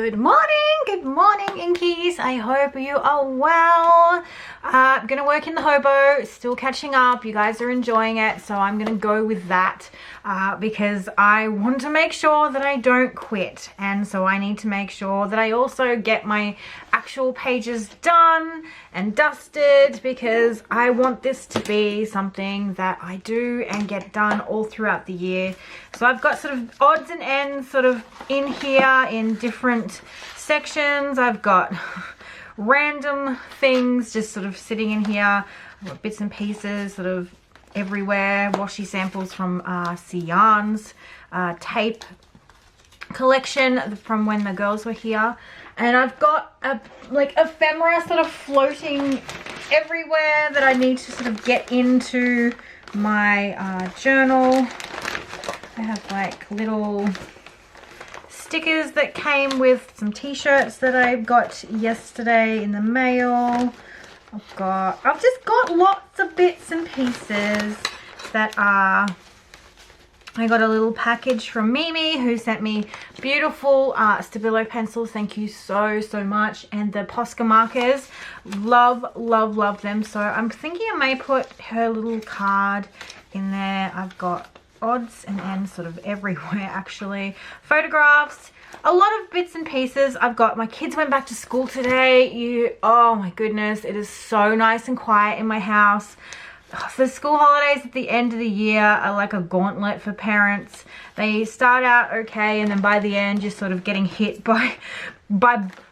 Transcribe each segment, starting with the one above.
Good morning Inkies. I hope you are well. I'm gonna work in the Hobo, still catching up. You guys are enjoying it, so I'm gonna go with that because I want to make sure that I don't quit, and so I need to make sure that I also get my actual pages done and dusted, because I want this to be something that I do and get done all throughout the year. So I've got sort of odds and ends sort of in here in different sections. I've got random things just sort of sitting in here. I've got bits and pieces sort of everywhere. Washi samples from Sian's tape collection from when the girls were here. And I've got a like ephemera sort of floating everywhere that I need to sort of get into my journal. I have like little stickers that came with some t-shirts that I got yesterday in the mail. I've just got lots of bits and pieces that are, I got a little package from Mimi, who sent me beautiful Stabilo pencils. Thank you so much. And the Posca markers, love them. So I'm thinking I may put her little card in there. I've got odds and ends sort of everywhere actually. Photographs, a lot of bits and pieces. I've got, my kids went back to school today. Oh my goodness, it is so nice and quiet in my house. The school holidays at the end of the year are like a gauntlet for parents. They start out okay, and then by the end you're sort of getting hit by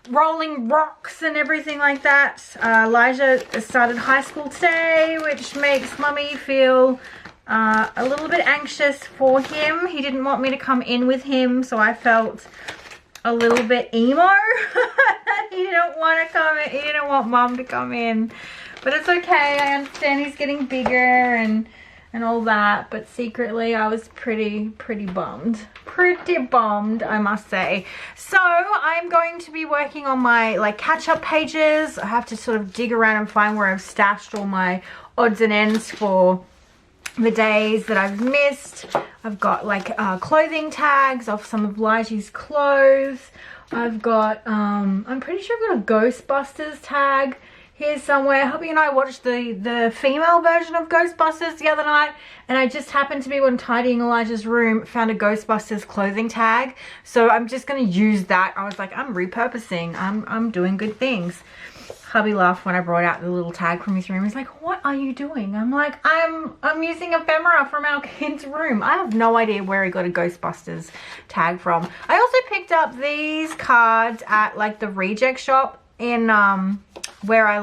rolling rocks and everything like that. Elijah started high school today, which makes mummy feel a little bit anxious for him. He didn't want me to come in with him, so I felt a little bit emo. He didn't want to come in. He didn't want mum to come in. But it's okay. I understand he's getting bigger and all that. But secretly, I was pretty bummed. Pretty bummed, I must say. So I'm going to be working on my like catch-up pages. I have to sort of dig around and find where I've stashed all my odds and ends for the days that I've missed. I've got like clothing tags of some of Ligy's clothes. I've got I'm pretty sure I've got a Ghostbusters tag here somewhere. Hubby and I watched the female version of Ghostbusters the other night, and I just happened to be, when tidying Elijah's room, found a Ghostbusters clothing tag. So I'm just going to use that. I was like, I'm repurposing. I'm doing good things. Hubby laughed when I brought out the little tag from his room. He's like, what are you doing? I'm like, I'm using ephemera from our kid's room. I have no idea where he got a Ghostbusters tag from. I also picked up these cards at like the reject shop in where I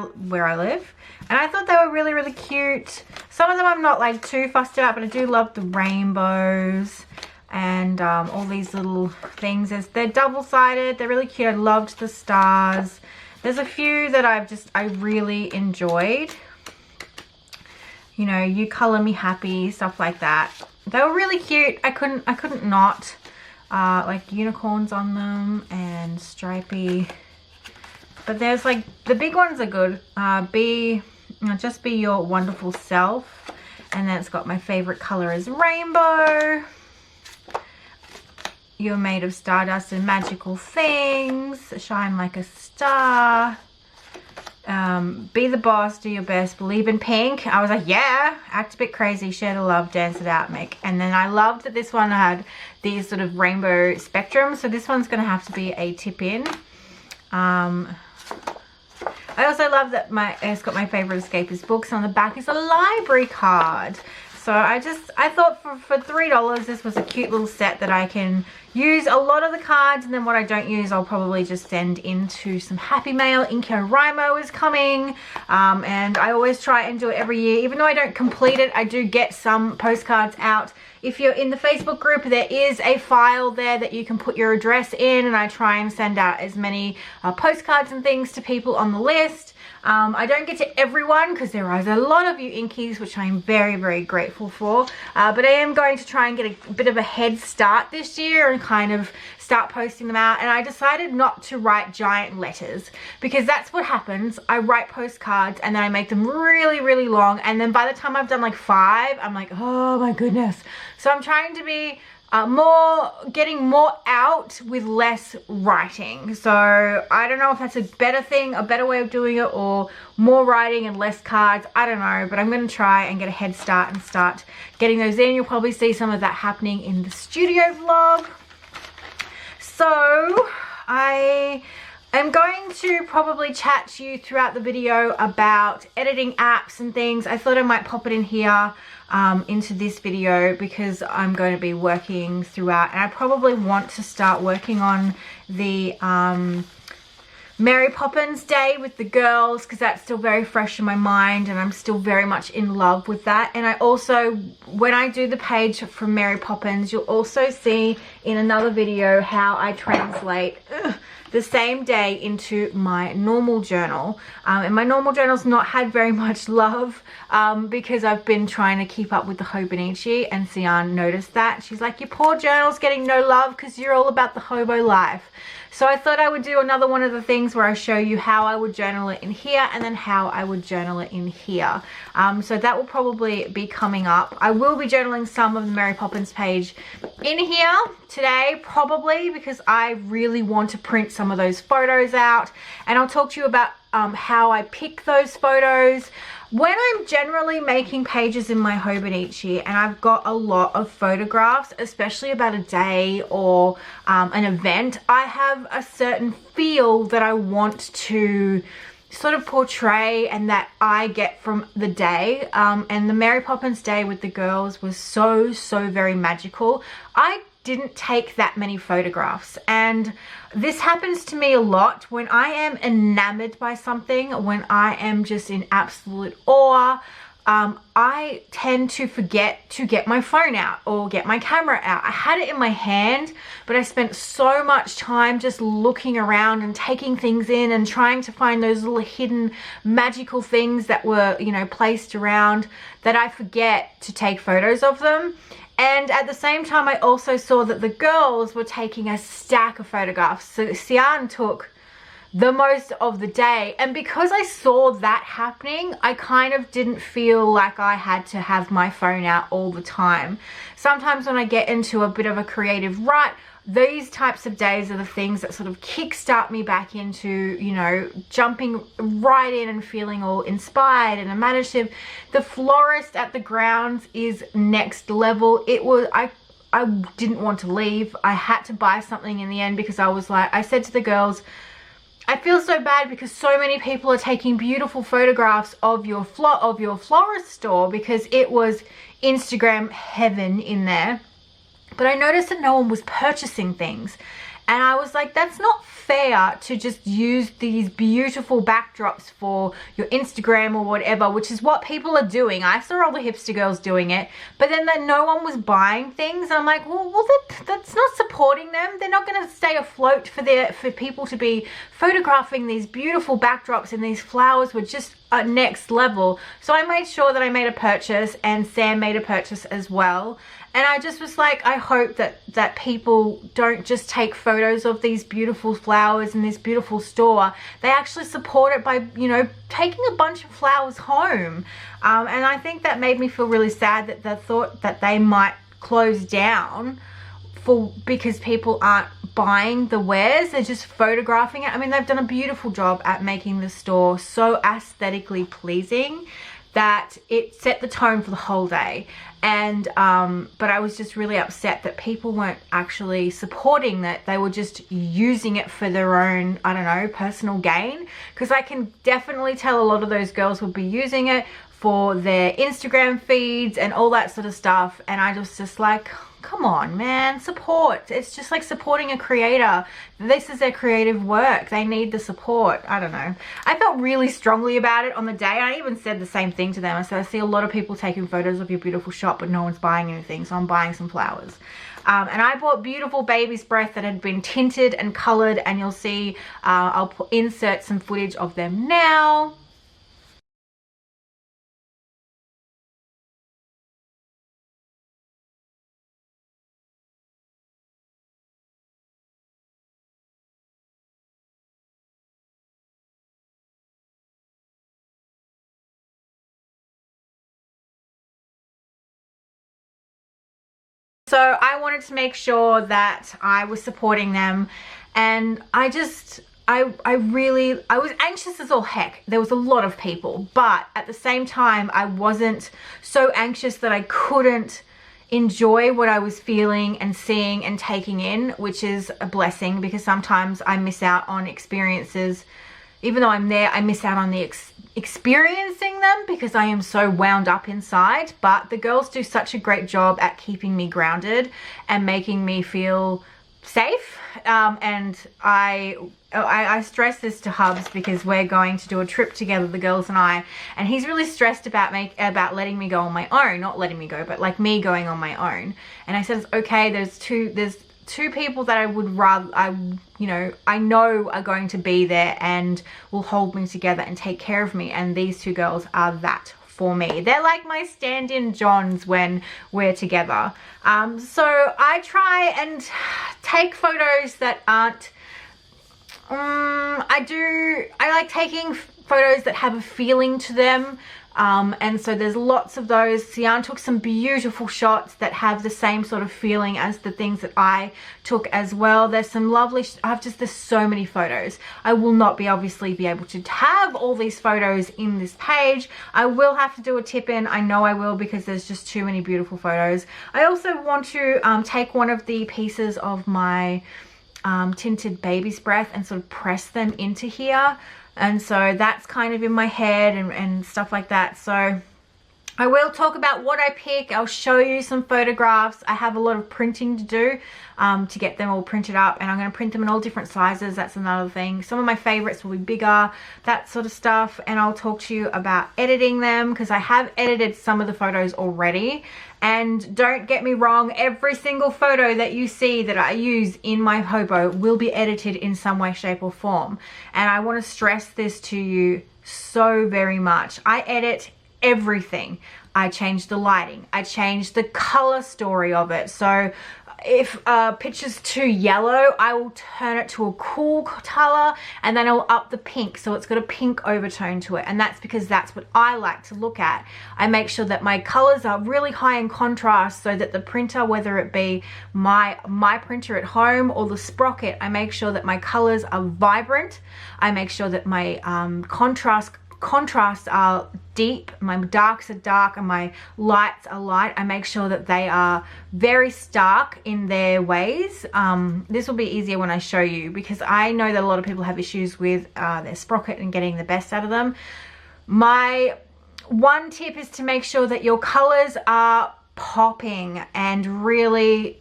live, and I thought they were really cute. Some of them I'm not like too fussed about, but I do love the rainbows and all these little things. They're double-sided. They're really cute. I loved the stars. There's a few that I really enjoyed. You know, You Color Me Happy, stuff like that. They were really cute. I couldn't not. Like unicorns on them and stripy. But there's like, the big ones are good. Just Be Your Wonderful Self. And then it's got my favorite color is rainbow. You're Made of Stardust and Magical Things. Shine Like a Star. Be the Boss, Do Your Best, Believe in Pink. I was like, yeah, act a bit crazy, share the love, dance it out, Mick. And then I loved that this one had these sort of rainbow spectrums. So this one's going to have to be a tip in. I also love that it's got my favorite escapist books. On the back is a library card. So I thought for $3 this was a cute little set that I can use a lot of the cards, and then what I don't use I'll probably just send into some happy mail. NaNoWriMo is coming, and I always try and do it every year. Even though I don't complete it, I do get some postcards out. If you're in the Facebook group, there is a file there that you can put your address in, and I try and send out as many postcards and things to people on the list. I don't get to everyone because there is a lot of you Inkies, which I'm very grateful for, but I am going to try and get a bit of a head start this year and kind of start posting them out. And I decided not to write giant letters, because that's what happens. I write postcards and then I make them really long, and then by the time I've done like 5, I'm like, oh my goodness. So I'm trying to be getting more out with less writing. So I don't know if that's a better thing, a better way of doing it, or more writing and less cards. I don't know, but I'm going to try and get a head start and start getting those in. You'll probably see some of that happening in the studio vlog. So I'm going to probably chat to you throughout the video about editing apps and things. I thought I might pop it in here into this video because I'm going to be working throughout, and I probably want to start working on the Mary Poppins Day with the girls, because that's still very fresh in my mind and I'm still very much in love with that. And I also, when I do the page from Mary Poppins, you'll also see in another video how I translate the same day into my normal journal. And my normal journal's not had very much love because I've been trying to keep up with the Hobonichi, and Sian noticed that. She's like, your poor journal's getting no love because you're all about the Hobo life. So I thought I would do another one of the things where I show you how I would journal it in here and then how I would journal it in here. So that will probably be coming up. I will be journaling some of the Mary Poppins page in here today, probably, because I really want to print some of those photos out. And I'll talk to you about how I pick those photos. When I'm generally making pages in my Hobonichi and I've got a lot of photographs, especially about a day or an event, I have a certain feel that I want to sort of portray and that I get from the day. And the Mary Poppins Day with the girls was so very magical. I didn't take that many photographs, and this happens to me a lot when I am enamored by something, when I am just in absolute awe. I tend to forget to get my phone out or get my camera out. I had it in my hand, but I spent so much time just looking around and taking things in and trying to find those little hidden magical things that were, you know, placed around, that I forget to take photos of them. And at the same time, I also saw that the girls were taking a stack of photographs. So Sian took the most of the day. And because I saw that happening, I kind of didn't feel like I had to have my phone out all the time. Sometimes when I get into a bit of a creative rut, these types of days are the things that sort of kickstart me back into, you know, jumping right in and feeling all inspired and imaginative. The florist at the grounds is next level. It was, I didn't want to leave. I had to buy something in the end because I was like, I said to the girls, I feel so bad because so many people are taking beautiful photographs of your florist store, because it was Instagram heaven in there. But I noticed that no one was purchasing things. And I was like, that's not fair to just use these beautiful backdrops for your Instagram or whatever, which is what people are doing. I saw all the hipster girls doing it, but then that no one was buying things. I'm like, well that's not supporting them. They're not going to stay afloat for people to be photographing these beautiful backdrops, and these flowers were just next level. So I made sure that I made a purchase, and Sam made a purchase as well. And I just was like, I hope that people don't just take photos of these beautiful flowers in this beautiful store. They actually support it by, you know, taking a bunch of flowers home. And I think that made me feel really sad that they thought that they might close down because people aren't buying the wares. They're just photographing it. I mean, they've done a beautiful job at making the store so aesthetically pleasing that it set the tone for the whole day. And but I was just really upset that people weren't actually supporting that. They were just using it for their own, I don't know, personal gain, because I can definitely tell a lot of those girls would be using it for their Instagram feeds and all that sort of stuff. And I was just like, come on, man, support. It's just like supporting a creator. This is their creative work. They need the support. I don't know. I felt really strongly about it on the day. I even said the same thing to them. I said, I see a lot of people taking photos of your beautiful shop, but no one's buying anything, so I'm buying some flowers. And I bought beautiful baby's breath that had been tinted and colored, and you'll see I'll insert some footage of them now. So I wanted to make sure that I was supporting them, and I was anxious as all heck. There was a lot of people, but at the same time, I wasn't so anxious that I couldn't enjoy what I was feeling and seeing and taking in, which is a blessing, because sometimes I miss out on experiences. Even though I'm there, I miss out on the experiencing them because I am so wound up inside. But the girls do such a great job at keeping me grounded and making me feel safe. And I stress this to Hubs because we're going to do a trip together, the girls and I, and he's really stressed about letting me go on my own. Not letting me go, but like me going on my own. And I said, it's okay, there's two people that I would rather, I know are going to be there and will hold me together and take care of me, and these two girls are that for me. They're like my stand-in Johns when we're together. So I try and take photos that aren't, I like taking photos that have a feeling to them. And so there's lots of those. Sian took some beautiful shots that have the same sort of feeling as the things that I took as well. There's some lovely, there's so many photos. I will not obviously be able to have all these photos in this page. I will have to do a tip in. I know I will, because there's just too many beautiful photos. I also want to take one of the pieces of my tinted baby's breath and sort of press them into here. And so that's kind of in my head and stuff like that. So I will talk about what I pick. I'll show you some photographs. I have a lot of printing to do to get them all printed up, and I'm going to print them in all different sizes. That's another thing. Some of my favorites will be bigger, that sort of stuff. And I'll talk to you about editing them, because I have edited some of the photos already. And don't get me wrong, every single photo that you see that I use in my Hobo will be edited in some way, shape or form. And I want to stress this to you so very much. I edit everything. I change the lighting. I change the color story of it. So if a picture's too yellow, I will turn it to a cool color, and then I'll up the pink so it's got a pink overtone to it. And that's because that's what I like to look at. I make sure that my colors are really high in contrast, so that the printer, whether it be my printer at home or the Sprocket, I make sure that my colors are vibrant. I make sure that my contrasts are deep, my darks are dark, and my lights are light. I make sure that they are very stark in their ways. This will be easier when I show you, because I know that a lot of people have issues with their Sprocket and getting the best out of them. My one tip is to make sure that your colors are popping and really,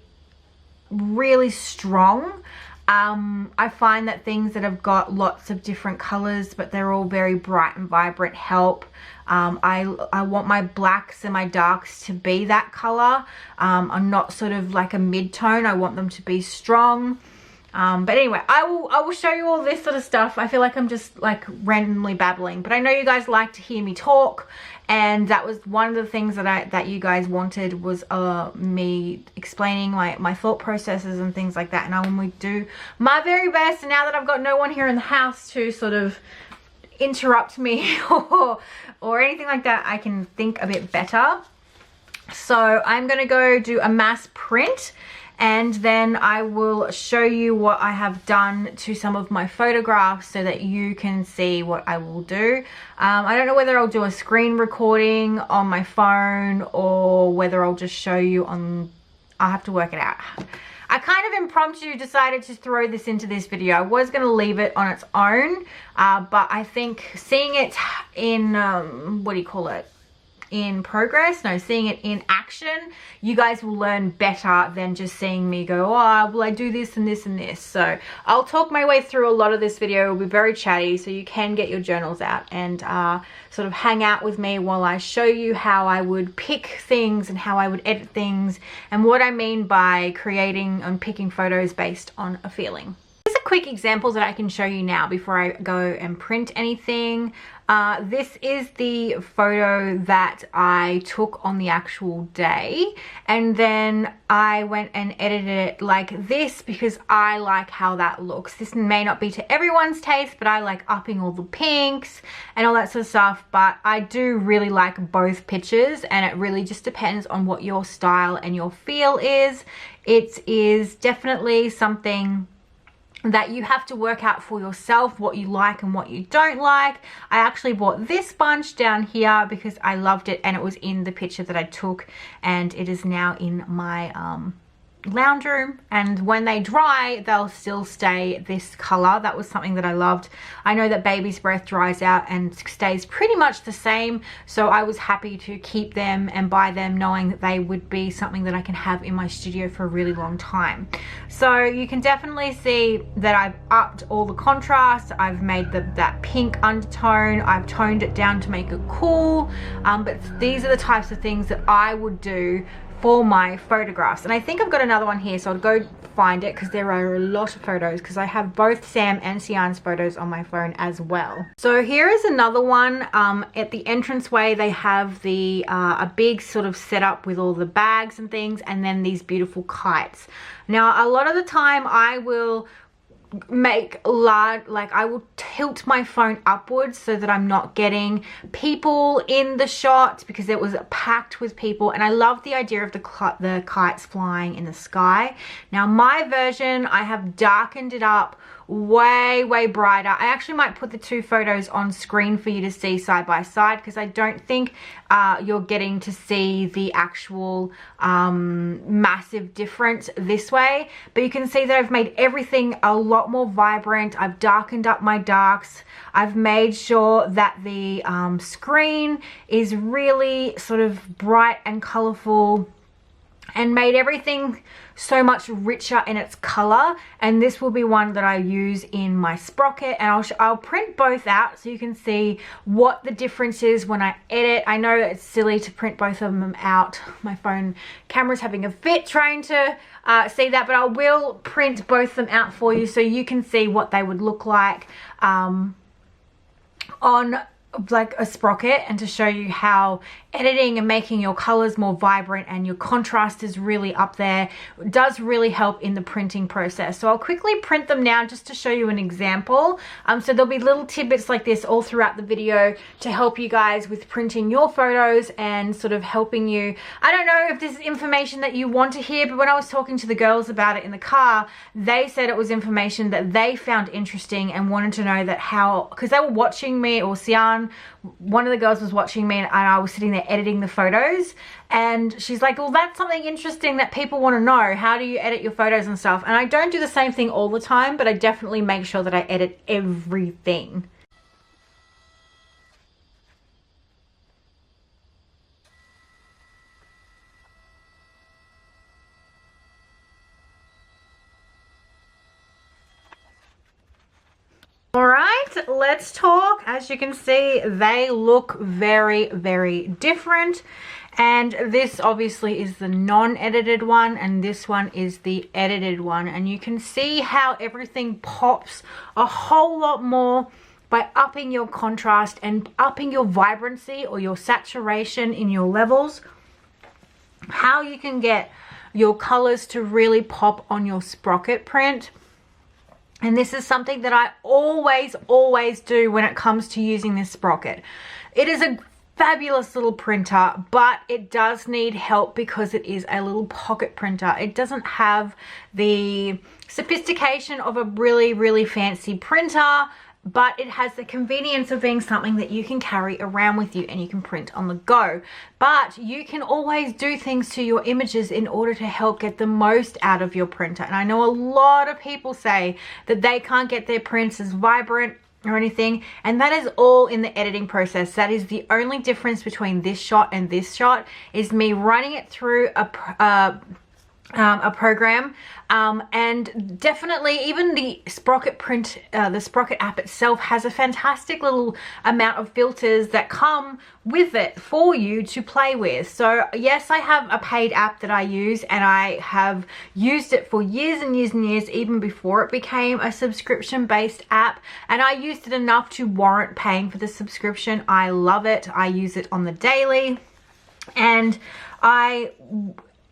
really strong. I find that things that have got lots of different colors, but they're all very bright and vibrant, help. I want my blacks and my darks to be that color. I'm not sort of like a mid-tone. I want them to be strong. But anyway, I will show you all this sort of stuff. I feel like I'm just like randomly babbling, but I know you guys like to hear me talk, and that was one of the things that you guys wanted, was me explaining my thought processes and things like that. And I will do my very best. And now that I've got no one here in the house to sort of interrupt me or anything like that, I can think a bit better. So I'm gonna go do a mass print, and then I will show you what I have done to some of my photographs so that you can see what I will do. I don't know whether I'll do a screen recording on my phone or whether I'll just show you on, I'll have to work it out. I kind of impromptu decided to throw this into this video. I was going to leave it on its own, but I think seeing it in, what do you call it? In progress, no, seeing it in action, you guys will learn better than just seeing me go, oh, well, I do this and this and this. So I'll talk my way through a lot of this video. It will be very chatty, so you can get your journals out and sort of hang out with me while I show you how I would pick things and how I would edit things and what I mean by creating and picking photos based on a feeling. This a quick example that I can show you now before I go and print anything. This is the photo that I took on the actual day, and then I went and edited it like this because I like how that looks. This may not be to everyone's taste, but I like upping all the pinks and all that sort of stuff, but I do really like both pictures, and it really just depends on what your style and your feel is. It is definitely something that you have to work out for yourself, what you like and what you don't like. I actually bought this bunch down here because I loved it, and it was in the picture that I took, and it is now in my lounge room, and when they dry they'll still stay this color. That was something that I loved. I know that Baby's Breath dries out and stays pretty much the same, so I was happy to keep them and buy them knowing that they would be something that I can have in my studio for a really long time. So you can definitely see that I've upped all the contrast. I've made that pink undertone. I've toned it down to make it cool, but these are the types of things that I would do for my photographs. And I think I've got another one here, so I'll go find it because there are a lot of photos, because I have both Sam and Sian's photos on my phone as well. So here is another one. At the entranceway they have the a big sort of setup with all the bags and things, and then these beautiful kites. Now a lot of the time I will make large, like I will tilt my phone upwards so that I'm not getting people in the shot, because it was packed with people, and I love the idea of the kites flying in the sky. Now my version, I have darkened it up way brighter. I actually might put the two photos on screen for you to see side by side, because I don't think you're getting to see the actual massive difference this way, but you can see that I've made everything a lot more vibrant. I've darkened up my darks. I've made sure that the screen is really sort of bright and colorful, and made everything so much richer in its color. And this will be one that I use in my sprocket, and I'll print both out so you can see what the difference is when I edit. I know it's silly to print both of them out. My phone camera's having a fit trying to see that, but I will print both of them out for you so you can see what they would look like on like a sprocket, and to show you how editing and making your colors more vibrant and your contrast is really up there does really help in the printing process. So I'll quickly print them now just to show you an example. So there'll be little tidbits like this all throughout the video to help you guys with printing your photos and sort of helping you. I don't know if this is information that you want to hear, but when I was talking to the girls about it in the car, they said it was information that they found interesting and wanted to know that how, because they were watching me, or Sian, one of the girls was watching me, and I was sitting there editing the photos, and she's like, well, that's something interesting that people want to know. How do you edit your photos and stuff? And I don't do the same thing all the time, but I definitely make sure that I edit everything. All right, let's talk. As you can see, they look very different, and this obviously is the non-edited one, and this one is the edited one, and you can see how everything pops a whole lot more by upping your contrast and upping your vibrancy or your saturation in your levels. How you can get your colors to really pop on your sprocket print. And this is something that I always do when it comes to using this sprocket. It is a fabulous little printer, but it does need help because it is a little pocket printer. It doesn't have the sophistication of a really fancy printer, but it has the convenience of being something that you can carry around with you and you can print on the go. But you can always do things to your images in order to help get the most out of your printer. And I know a lot of people say that they can't get their prints as vibrant or anything, and that is all in the editing process. That is the only difference between this shot and this shot, is me running it through a program, and definitely even the Sprocket print, the Sprocket app itself has a fantastic little amount of filters that come with it for you to play with. So yes, I have a paid app that I use, and I have used it for years and years and years, even before it became a subscription based app, and I used it enough to warrant paying for the subscription. I love it. I use it on the daily, and I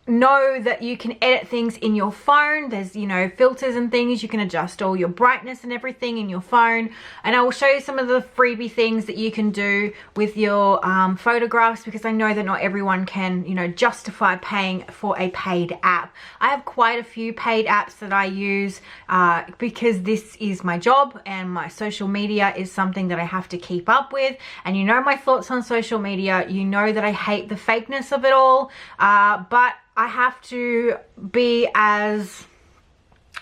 know that you can edit things in your phone. There's, you know, filters and things. You can adjust all your brightness and everything in your phone, and I will show you some of the freebie things that you can do with your photographs, because I know that not everyone can, you know, justify paying for a paid app. I have quite a few paid apps that I use because this is my job, and my social media is something that I have to keep up with. And you know my thoughts on social media. You know that I hate the fakeness of it all, but I have to be as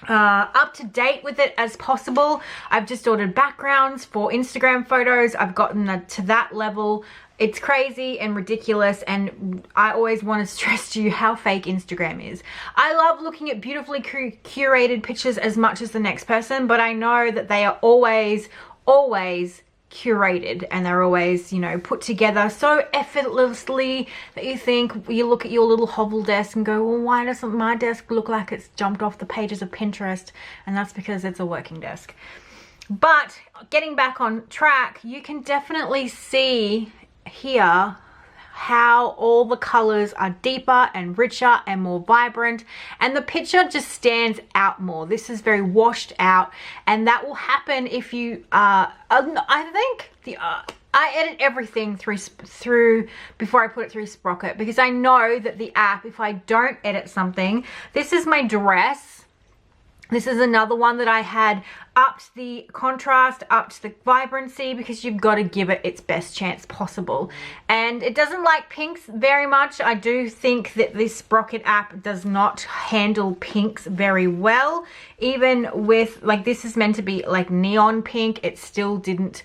up to date with it as possible. I've just ordered backgrounds for Instagram photos. I've gotten to that level. It's crazy and ridiculous, and I always want to stress to you how fake Instagram is. I love looking at beautifully curated pictures as much as the next person, but I know that they are always curated, and they're always, you know, put together so effortlessly that you think, you look at your little hovel desk and go, well, why doesn't my desk look like it's jumped off the pages of Pinterest? And that's because it's a working desk. But getting back on track, you can definitely see here how all the colors are deeper and richer and more vibrant, and the picture just stands out more. This is very washed out, and that will happen if you I think I edit everything through before I put it through Sprocket, because I know that the app, if I don't edit something, this is my dress. This is another one that I had upped the contrast, upped the vibrancy, because you've got to give it its best chance possible. And it doesn't like pinks very much. I do think that this Sprocket app does not handle pinks very well. Even with, like, this is meant to be like neon pink, it still didn't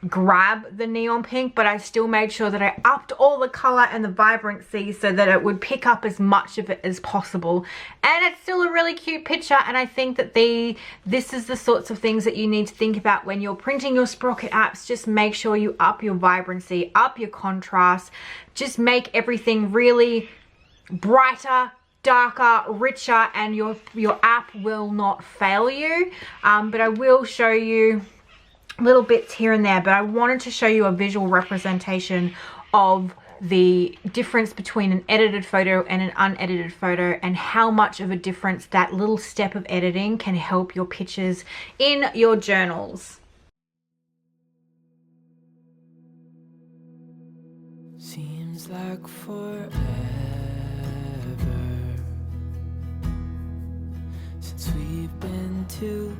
grab the neon pink, but I still made sure that I upped all the color and the vibrancy so that it would pick up as much of it as possible. And it's still a really cute picture, and I think that this is the sorts of things that you need to think about when you're printing your Sprocket apps. Just make sure you up your vibrancy, up your contrast, just make everything really brighter, darker, richer, and your app will not fail you. But I will show you little bits here and there, but I wanted to show you a visual representation of the difference between an edited photo and an unedited photo, and how much of a difference that little step of editing can help your pictures in your journals. Seems like forever since we've been together.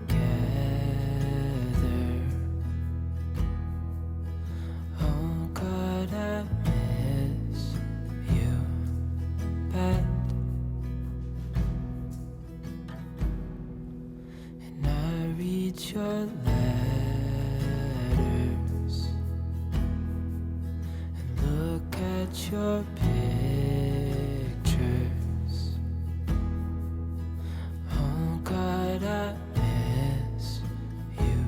Oh God, I miss you bad, and I read your letters and look at your pictures. Oh God, I miss you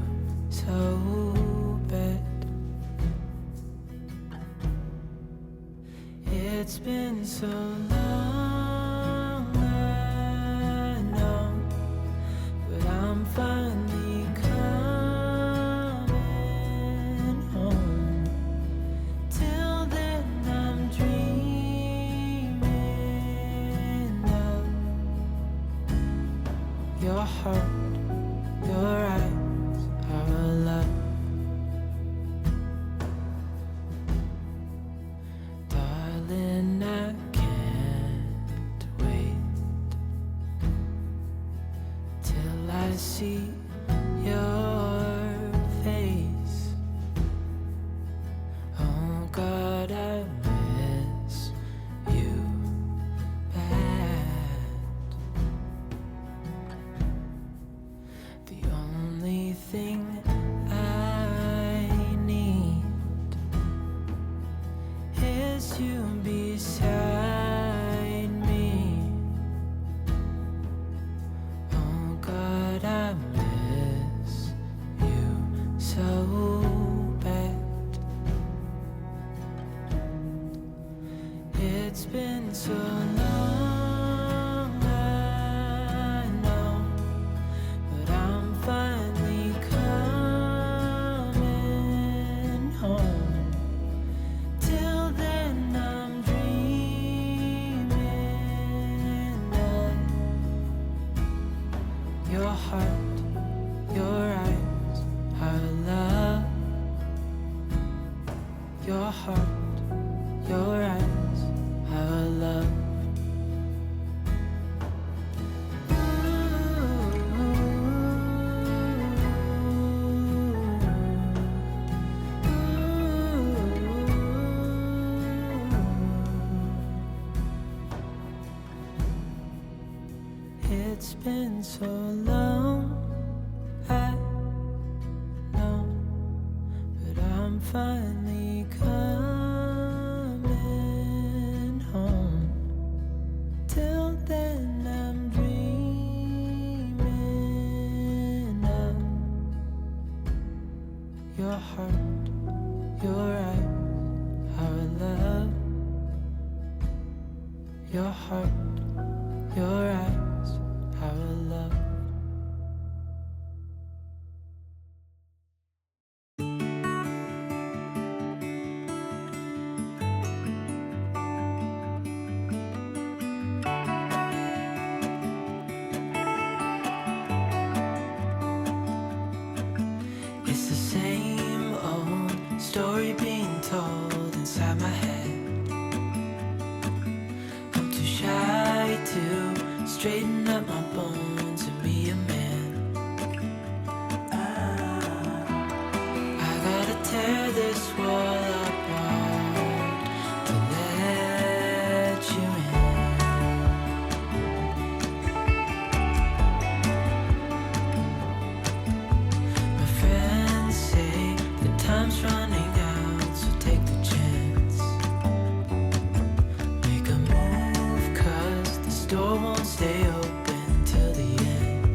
so bad. It's been so long, I know, but I'm finally coming home. Till then I'm dreaming of your heart, your eyes, our love. Darling, I can't wait till I see your face. Oh God, I miss you bad. The only thing I need is you beside me. It's been so long, I know, but I'm finally coming home. Till then I'm dreaming of your heart, your eyes, our love. Your heart, your eyes, our love. It's the same old story being told inside my head. I'm too shy to straighten up my bones and be a man. I gotta tear this wall apart to let you in. My friends say the time's running out, so take the chance. Make a move, 'cause the store won't stay open till the end.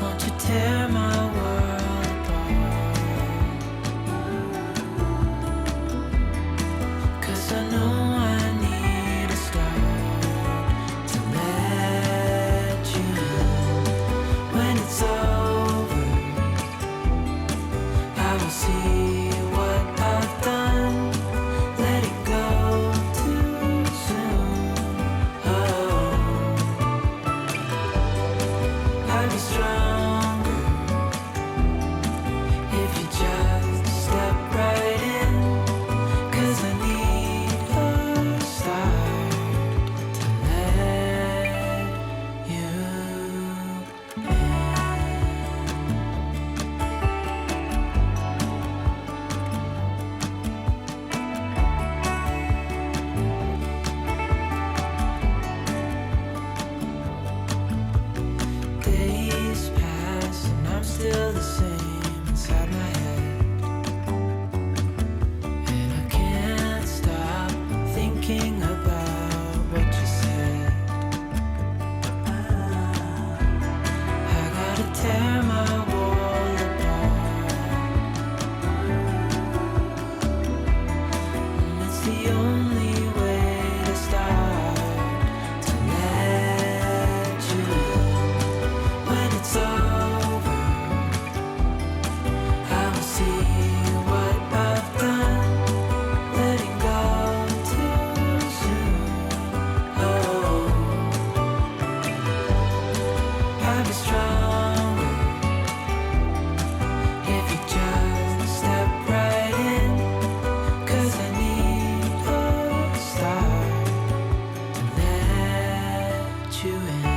Won't you tear my world apart? 'Cause I know I need a start to let you in. When it's over, I will see what I've done. Let it go too soon. Oh, I'll be stronger if you just step right in. 'Cause I need a start to let you in. Days pass and I'm still the same inside my head. And I can't stop thinking about what you said. I gotta tear my wall apart. And it's the only way to start to let you in. When it's over, I will see what I've done. Letting go too soon. Oh, I'll be stronger if you just step right in. 'Cause I need a start to let you in.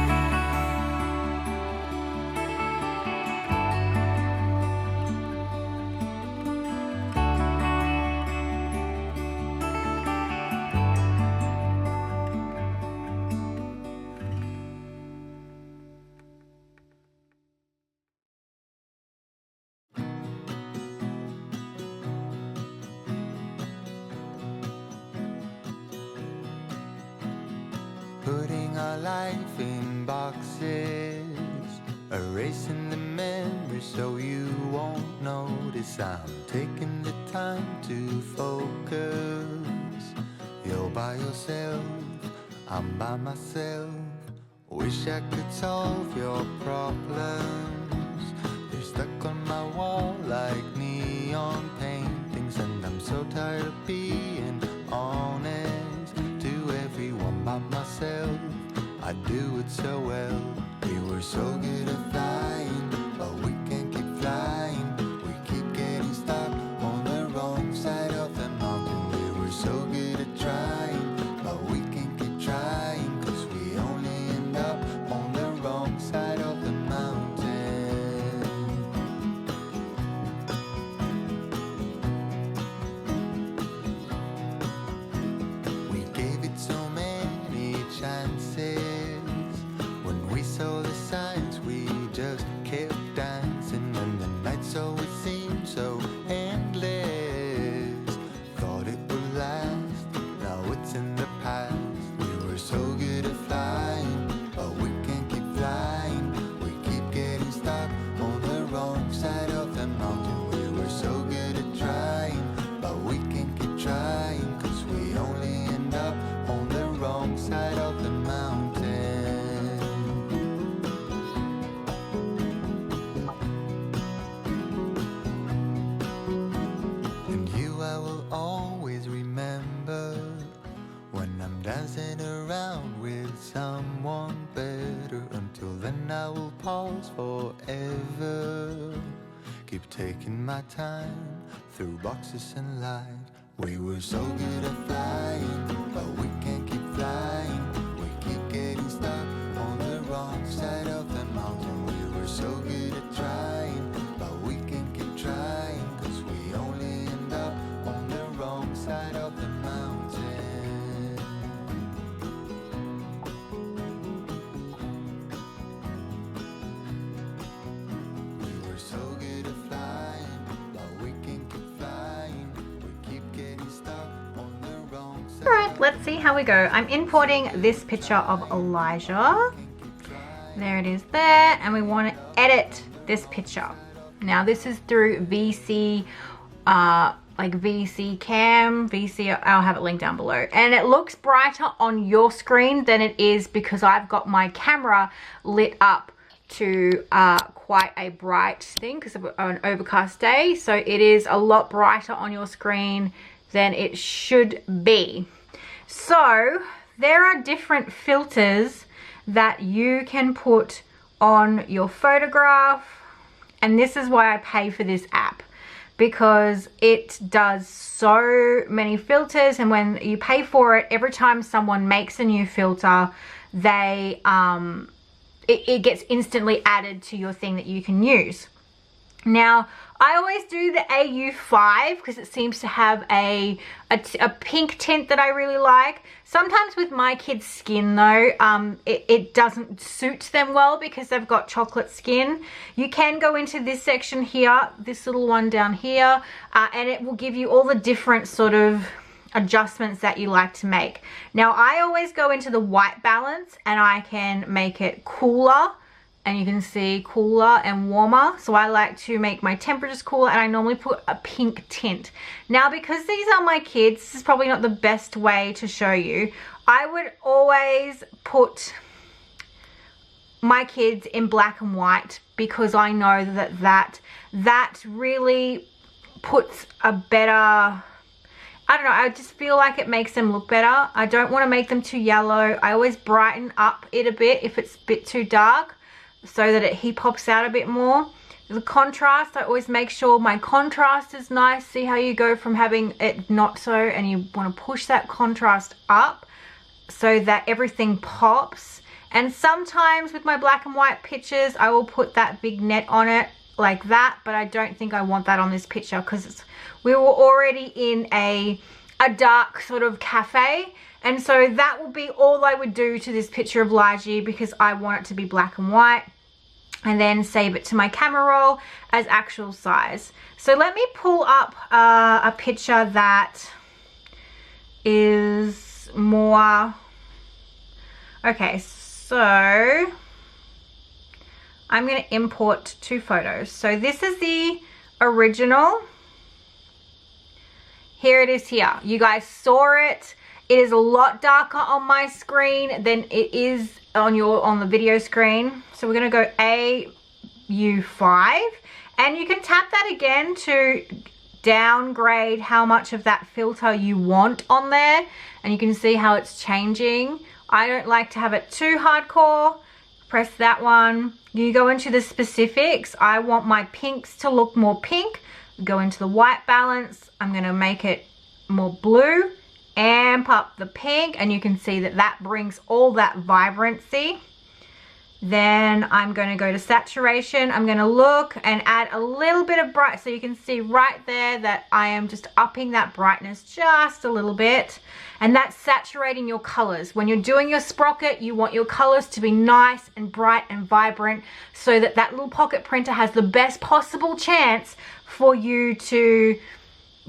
Putting our life in boxes, erasing the memories so you won't notice. I'm taking the time to focus. You're by yourself, I'm by myself. Wish I could solve your problems. They're stuck on my wall like neon paintings, and I'm so tired of being honest to everyone by myself. I do it so well. We were so good at flying, but we can't keep flying. We keep getting stuck on the wrong side of the mountain. We were so good at trying, but we can't keep trying. 'Cause we only end up on the wrong side of the mountain. just kept dancing, and the nights always seemed so endless. Thought it would last, now it's in the past. We were so good at flying, but we can't keep flying. We keep getting stuck on the wrong side of the mountain. We were so good at trying, but we can't keep trying, 'cause we only end up on the wrong side of the mountain. And you I will always remember, when I'm dancing around with someone better. Until then I will pause forever. Keep taking my time through boxes and light. We were so good at flying, but we can't keep flying. We keep getting stuck on the wrong side of the mountain. We were so good at trying, but we can't keep trying, 'cause we only end up on the wrong side of the mountain. We were so good at flying, but we can't keep flying. We keep getting stuck on the wrong side. All right, let's see how we go. I'm importing this picture of Elijah. There it is there, and we want to edit this picture. Now this is through VC, like VC Cam, VC, I'll have it linked down below. And it looks brighter on your screen than it is because I've got my camera lit up to quite a bright thing because of an overcast day. So it is a lot brighter on your screen than it should be. So there are different filters that you can put on your photograph, and this is why I pay for this app, because it does so many filters, and when you pay for it, every time someone makes a new filter, they it gets instantly added to your thing that you can use. Now, I always do the AU5 because it seems to have a pink tint that I really like. Sometimes with my kids' skin though, it doesn't suit them well because they've got chocolate skin. You can go into this section here, this little one down here, and it will give you all the different sort of adjustments that you like to make. Now, I always go into the white balance and I can make it cooler. And you can see cooler and warmer. So I like to make my temperatures cooler, and I normally put a pink tint. Now, because these are my kids, this is probably not the best way to show you. I would always put my kids in black and white because I know that really puts a better, I don't know, I just feel like it makes them look better. I don't want to make them too yellow. I always brighten up it a bit if it's a bit too dark, so that he pops out a bit more. The contrast, I always make sure my contrast is nice. See how you go from having it not so, and you want to push that contrast up so that everything pops. And sometimes with my black and white pictures, I will put that big net on it like that, but I don't think I want that on this picture because we were already in a dark sort of cafe. And so that will be all I would do to this picture of Elijah because I want it to be black and white, and then save it to my camera roll as actual size. So let me pull up a picture that is more, okay, so I'm gonna import 2 photos. So this is the original. Here it is here. You guys saw it. It is a lot darker on my screen than it is on the video screen. So we're gonna go AU5, and you can tap that again to downgrade how much of that filter you want on there, and you can see how it's changing. I don't like to have it too hardcore. Press that one. You go into the specifics. I want my pinks to look more pink. Go into the white balance. I'm gonna make it more blue. Amp up the pink, and you can see that brings all that vibrancy. Then I'm going to go to saturation. I'm going to look and add a little bit of bright, so you can see right there that I am just upping that brightness just a little bit. And that's saturating your colors. When you're doing your sprocket, you want your colors to be nice and bright and vibrant, so that that little pocket printer has the best possible chance for you to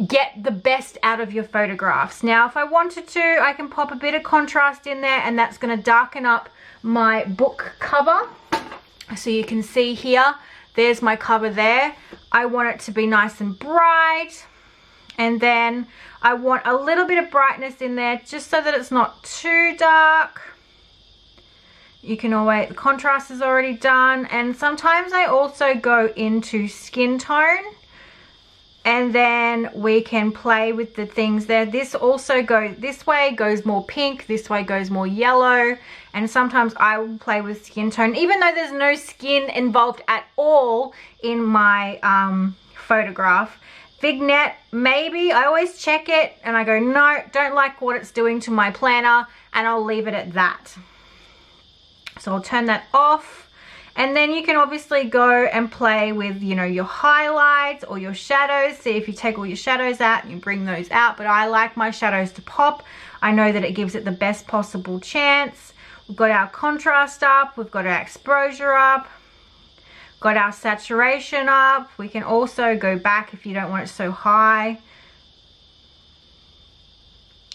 get the best out of your photographs. Now, if I wanted to, I can pop a bit of contrast in there, and that's going to darken up my book cover. So you can see here, there's my cover there. I want it to be nice and bright, and then I want a little bit of brightness in there just so that it's not too dark. You can always, the contrast is already done, and sometimes I also go into skin tone, and then we can play with the things there. This also goes, this way goes more pink, this way goes more yellow, and sometimes I will play with skin tone, even though there's no skin involved at all in my photograph. Vignette, maybe, I always check it and I go, no, don't like what it's doing to my planner, and I'll leave it at that. So I'll turn that off. And then you can obviously go and play with, you know, your highlights or your shadows. See if you take all your shadows out and you bring those out. But I like my shadows to pop. I know that it gives it the best possible chance. We've got our contrast up. We've got our exposure up. Got our saturation up. We can also go back if you don't want it so high.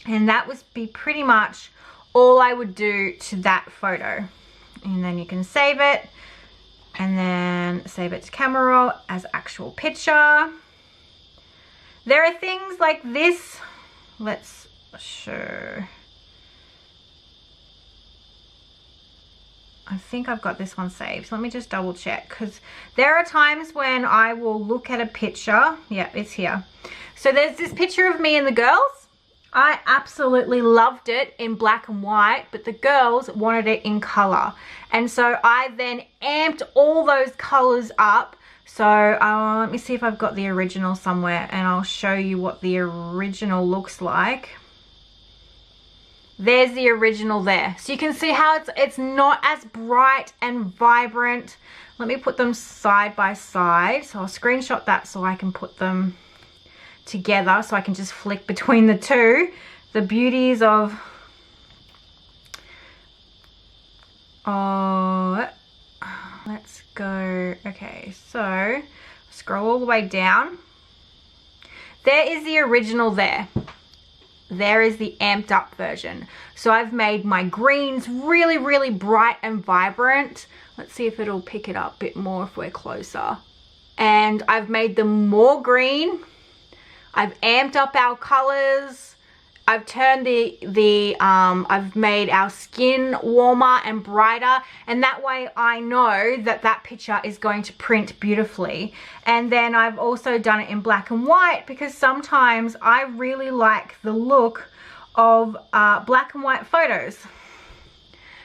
And that would be pretty much all I would do to that photo. And then you can save it. And then save it to camera roll as actual picture. There are things like this. Let's show. I think I've got this one saved. So let me just double check, because there are times when I will look at a picture. Yeah, it's here. So there's this picture of me and the girls. I absolutely loved it in black and white, but the girls wanted it in color. And so I then amped all those colors up. So let me see if I've got the original somewhere, and I'll show you what the original looks like. There's the original there. So you can see how it's not as bright and vibrant. Let me put them side by side. So I'll screenshot that so I can put them together, so I can just flick between the two. The beauties of let's go. Okay, so scroll all the way down. There is the original there. There is the amped up version. So I've made my greens really, really bright and vibrant. Let's see if it'll pick it up a bit more if we're closer. And I've made them more green. I've amped up our colors. I've turned I've made our skin warmer and brighter, and that way I know that that picture is going to print beautifully. And then I've also done it in black and white, because sometimes I really like the look of black and white photos,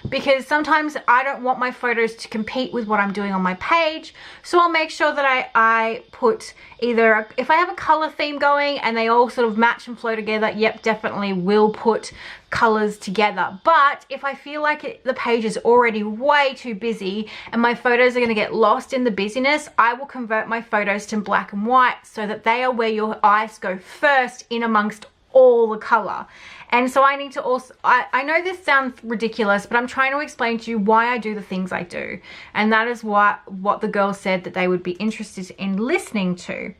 because sometimes I don't want my photos to compete with what I'm doing on my page. So I'll make sure that I put either, if I have a color theme going and they all sort of match and flow together, yep, definitely will put colors together. But if I feel like the page is already way too busy and my photos are going to get lost in the busyness, I will convert my photos to black and white, so that they are where your eyes go first in amongst all the color. And so I need to also, I know this sounds ridiculous, but I'm trying to explain to you why I do the things I do. And that is what the girls said that they would be interested in listening to.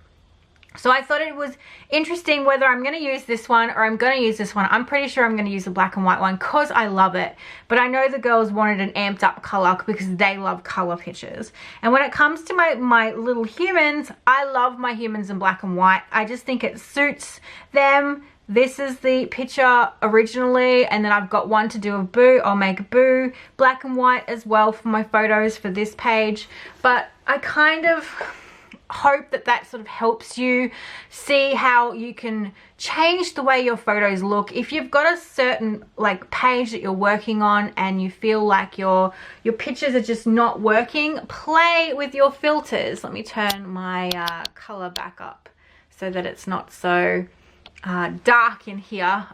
So I thought it was interesting whether I'm going to use this one or I'm going to use this one. I'm pretty sure I'm going to use the black and white one because I love it. But I know the girls wanted an amped up color because they love color pictures. And when it comes to my little humans, I love my humans in black and white. I just think it suits them. This is the picture originally, and then I've got one to do of Boo. I'll make Boo black and white as well for my photos for this page. But I kind of hope that that sort of helps you see how you can change the way your photos look. If you've got a certain like page that you're working on and you feel like your pictures are just not working, play with your filters. Let me turn my color back up so that it's not so dark in here.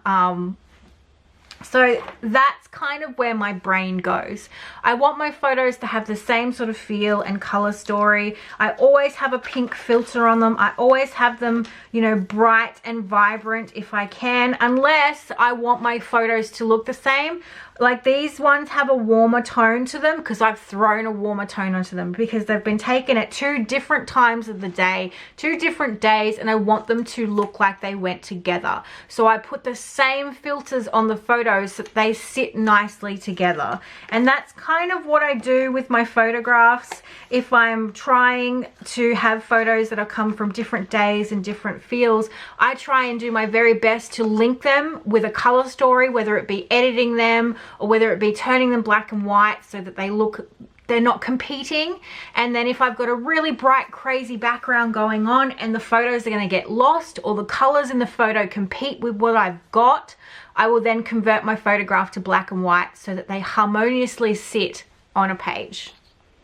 So that's kind of where my brain goes. I want my photos to have the same sort of feel and color story. I always have a pink filter on them. I always have them, you know, bright and vibrant if I can, unless I want my photos to look the same. Like these ones have a warmer tone to them because I've thrown a warmer tone onto them because they've been taken at 2 different times of the day, 2 different days, and I want them to look like they went together. So I put the same filters on the photos so that they sit nicely together. And that's kind of what I do with my photographs. If I'm trying to have photos that are come from different days and different feels, I try and do my very best to link them with a color story, whether it be editing them or whether it be turning them black and white so that they're not competing. And then if I've got a really bright, crazy background going on and the photos are going to get lost or the colors in the photo compete with what I've got, I will then convert my photograph to black and white so that they harmoniously sit on a page.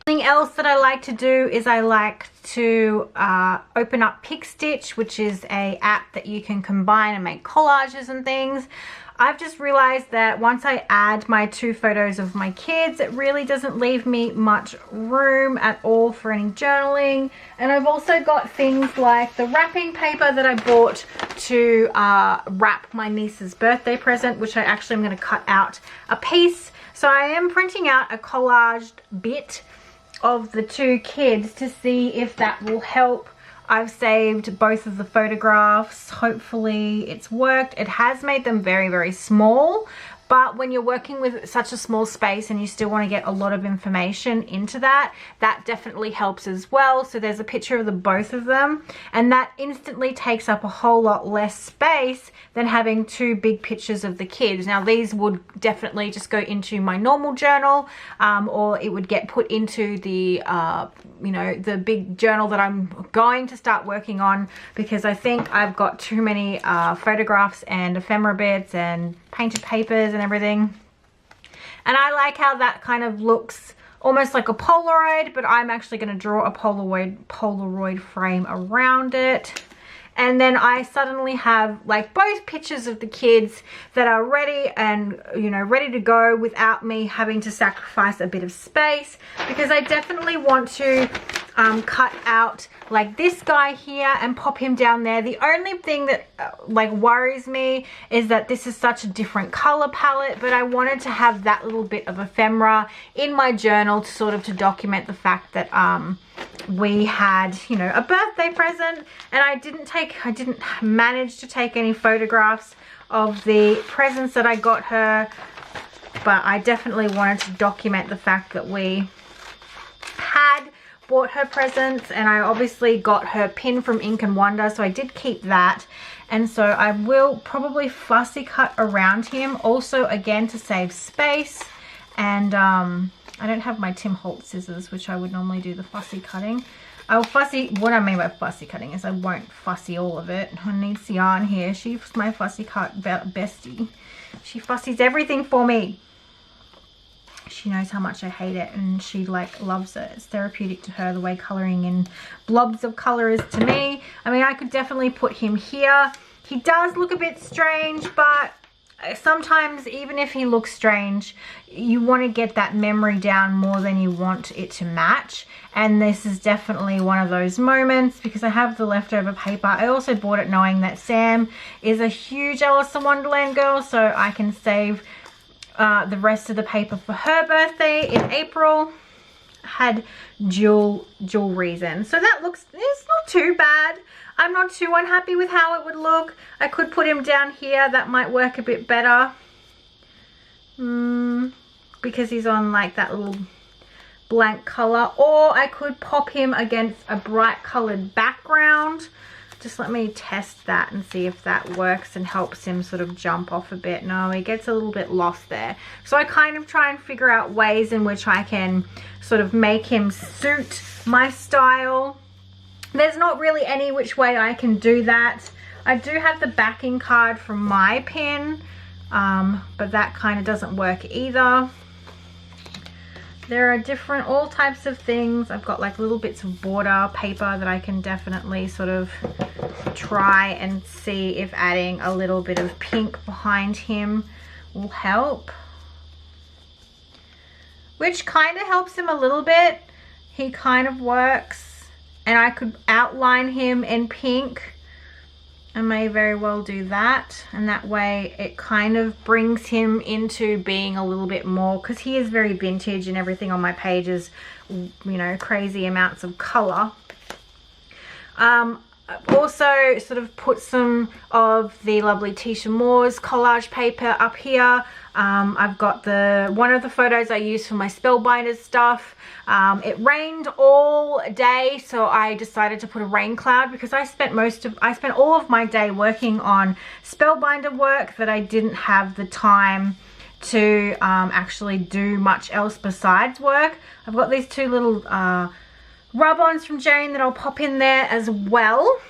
Something else that I like to do is I like to open up PicStitch, which is an app that you can combine and make collages and things. I've just realized that once I add my 2 photos of my kids, it really doesn't leave me much room at all for any journaling. And I've also got things like the wrapping paper that I bought to wrap my niece's birthday present, which I actually am going to cut out a piece. So I am printing out a collaged bit of the 2 kids to see if that will help. I've saved both of the photographs. Hopefully it's worked. It has made them very, very small, but when you're working with such a small space and you still want to get a lot of information into that, that definitely helps as well. So there's a picture of the both of them, and that instantly takes up a whole lot less space than having 2 big pictures of the kids. Now these would definitely just go into my normal journal, or it would get put into the you know, the big journal that I'm going to start working on, because I think I've got too many photographs and ephemera bits and painted papers and everything. And I like how that kind of looks almost like a Polaroid, but I'm actually going to draw a Polaroid frame around it. And then I suddenly have like both pictures of the kids that are ready and, you know, ready to go without me having to sacrifice a bit of space, because I definitely want to cut out like this guy here and pop him down there. The only thing that like worries me is that this is such a different color palette, but I wanted to have that little bit of ephemera in my journal to sort of to document the fact that we had, you know, a birthday present, and I didn't manage to take any photographs of the presents that I got her, but I definitely wanted to document the fact that we had bought her presents. And I obviously got her pin from Ink and Wonder, so I did keep that. And so I will probably fussy cut around him also, again, to save space. And I don't have my Tim Holtz scissors, which I would normally do the fussy cutting. I'll fussy, what I mean by fussy cutting is I won't fussy all of it. I need Sian here. She's my fussy cut bestie. She fussies everything for me. She knows how much I hate it, and she like loves it. It's therapeutic to her the way coloring in blobs of color is to me. I mean, I could definitely put him here. He does look a bit strange, but sometimes even if he looks strange, you want to get that memory down more than you want it to match. And this is definitely one of those moments, because I have the leftover paper. I also bought it knowing that Sam is a huge Alice in Wonderland girl, so I can save the rest of the paper for her birthday in April. Had dual reasons. So that looks, it's not too bad. I'm not too unhappy with how it would look. I could put him down here. That might work a bit better. Because he's on like that little blank color. Or I could pop him against a bright colored background. Just let me test that and see if that works and helps him sort of jump off a bit. No, he gets a little bit lost there. So I kind of try and figure out ways in which I can sort of make him suit my style. There's not really any which way I can do that. I do have the backing card from my pin, but that kind of doesn't work either. There are all types of things. I've got like little bits of border paper that I can definitely sort of try and see if adding a little bit of pink behind him will help. Which kind of helps him a little bit. He kind of works, and I could outline him in pink. I may very well do that, and that way it kind of brings him into being a little bit more, because he is very vintage and everything on my page is, you know, crazy amounts of color. I've also sort of put some of the lovely Tisha Moore's collage paper up here. I've got one of the photos I used for my Spellbinders stuff. It rained all day, so I decided to put a rain cloud because I spent all of my day working on Spellbinder work that I didn't have the time to actually do much else besides work. I've got these two little rub-ons from Jane that I'll pop in there as well.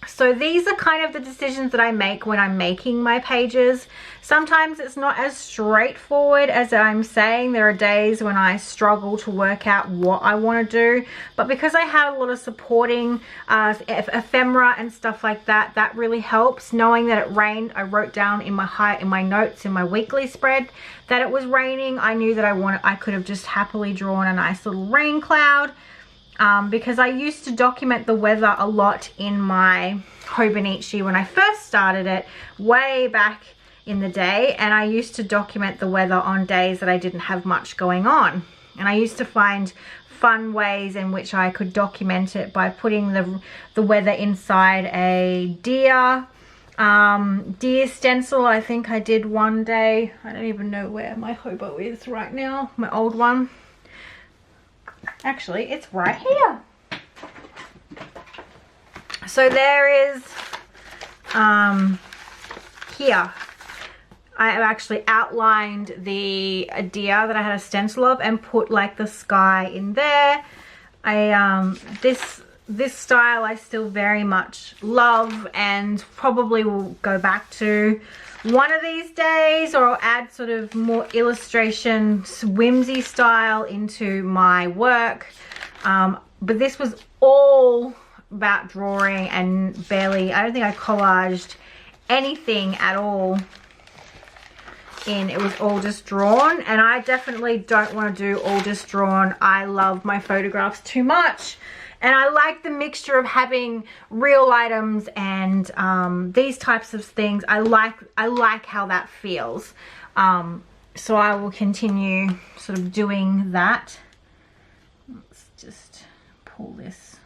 So these are kind of the decisions that I make when I'm making my pages. Sometimes it's not as straightforward as I'm saying. There are days when I struggle to work out what I want to do, but because I had a lot of supporting ephemera and stuff like that, that really helps. Knowing that it rained, I wrote down in my notes in my weekly spread that it was raining. I knew that I could have just happily drawn a nice little rain cloud. Because I used to document the weather a lot in my Hobonichi when I first started it way back in the day, and I used to document the weather on days that I didn't have much going on, and I used to find fun ways in which I could document it by putting the weather inside a deer stencil. I think I did one day. I don't even know where my Hobo is right now, my old one. Actually, it's right here. So there is, here, I have actually outlined the deer that I had a stencil of and put like the sky in there. This style I still very much love and probably will go back to one of these days, or I'll add sort of more illustration whimsy style into my work. But this was all about drawing and I don't think I collaged anything at all in. It was all just drawn, and I definitely don't want to do all just drawn. I love my photographs too much. And I like the mixture of having real items and these types of things. I like how that feels. So I will continue sort of doing that. Let's just pull this.